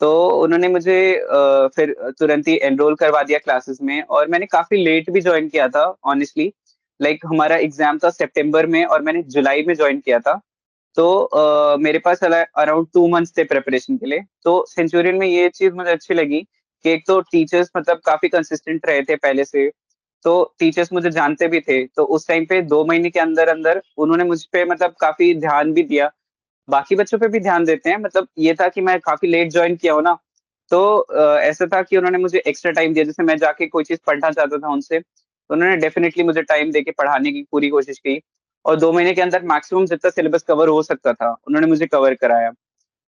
तो उन्होंने मुझे फिर तुरंत ही एनरोल करवा दिया क्लासेस में, और मैंने काफी लेट भी ज्वाइन किया था ऑनेस्टली। लाइक हमारा एग्जाम था सितंबर में और मैंने जुलाई में ज्वाइन किया था। तो मेरे पास अराउंड 2 मंथ्स थे प्रिपरेशन के लिए। तो सेंचुरियन में ये चीज मुझे अच्छी लगी कि एक तो टीचर्स मतलब काफी कंसिस्टेंट रहे थे पहले से। तो टीचर्स मुझे जानते भी थे, तो उस टाइम पे 2 महीने के अंदर अंदर उन्होंने मुझ पे मतलब काफी ध्यान भी दिया। बाकी बच्चों पे भी ध्यान देते हैं, मतलब ये था कि मैं काफी लेट ज्वाइन किया हूँ ना। तो ऐसा था कि उन्होंने मुझे एक्स्ट्रा टाइम दिया, जैसे मैं जाके कोई चीज पढ़ना चाहता था उनसे, तो उन्होंने डेफिनेटली मुझे टाइम देके पढ़ाने की पूरी कोशिश की। और 2 महीने के अंदर मैक्सिमम जितना सिलेबस कवर हो सकता था उन्होंने मुझे कवर कराया।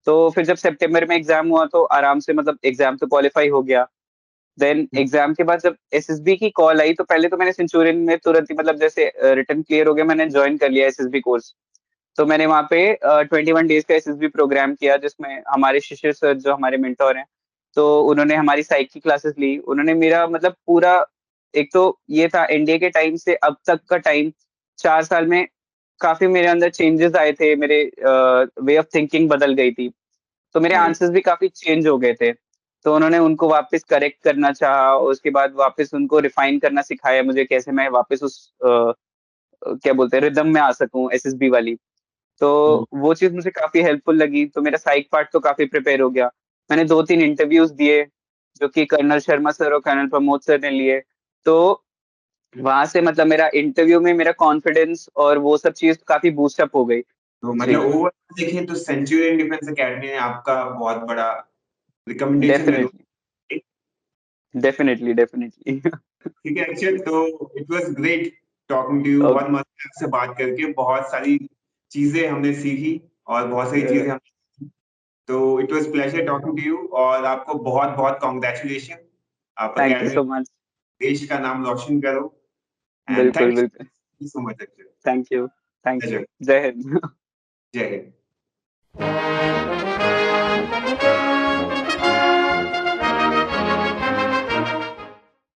तो फिर जब सितंबर में एग्जाम हुआ तो आराम से मतलब एग्जाम तो क्वालिफाई हो गया। देन एग्जाम के बाद जब एसएसबी की कॉल आई, तो पहले तो मैंने सेंचुरियन में तुरंत ही मतलब जैसे रिटर्न क्लियर हो गया, मैंने ज्वाइन कर लिया एसएसबी कोर्स। तो मैंने वहाँ पे 21 डेज का एसएसबी प्रोग्राम किया, जिसमें हमारे शिशिर सर जो हमारे मेंटोर हैं, तो उन्होंने हमारी साइक की क्लासेस ली। उन्होंने मेरा मतलब पूरा, एक तो ये था एनडीए के टाइम से अब तक का टाइम, 4 साल में काफी मेरे अंदर चेंजेस आए थे, मेरे वे ऑफ थिंकिंग बदल गई थी। तो मेरे पे? आंसर्स भी काफी चेंज हो गए थे। तो उन्होंने उनको वापस करेक्ट करना चाहा, उसके बाद वापस उनको रिफाइन करना सिखाया मुझे, कैसे मैं वापस उस क्या बोलते हैं रिदम में आ सकूं एसएसबी वाली। तो वो चीज मुझे काफी हेल्पफुल लगी, तो मेरा साइक पार्ट तो काफी प्रिपेयर हो गया। मैंने 2-3 इंटरव्यूज दिए, जो कि कर्नल शर्मा सर और कर्नल प्रमोद सर ने लिए। तो वहां से मतलब मेरा इंटरव्यू में मेरा कॉन्फिडेंस और वो सब चीज काफी बूस्टअप हो गई। तो जी। मतलब ओवरऑल देखें तो सेंचुरियन डिफेंस एकेडमी ने आपका बहुत बड़ा रिकमेंडेशन मैं दूं। Definitely, definitely, definitely. ठीक है अक्षय, तो it was great talking to you, बहुत ओके। मजा आया आपसे बात करके, बहुत सारी चीजें हमने सीखी और बहुत सारी चीजें हम, तो it was pleasure talking to you, और आपको बहुत बहुत कॉन्ग्रेचुलेशन। आप thank you academy so much. देश का नाम रोशन करो, एंड बिल्कुल, थैंक बिल्कुल। You so much Akshay. Thank you, thank pleasure. You. Jai Hind. जय हिंद।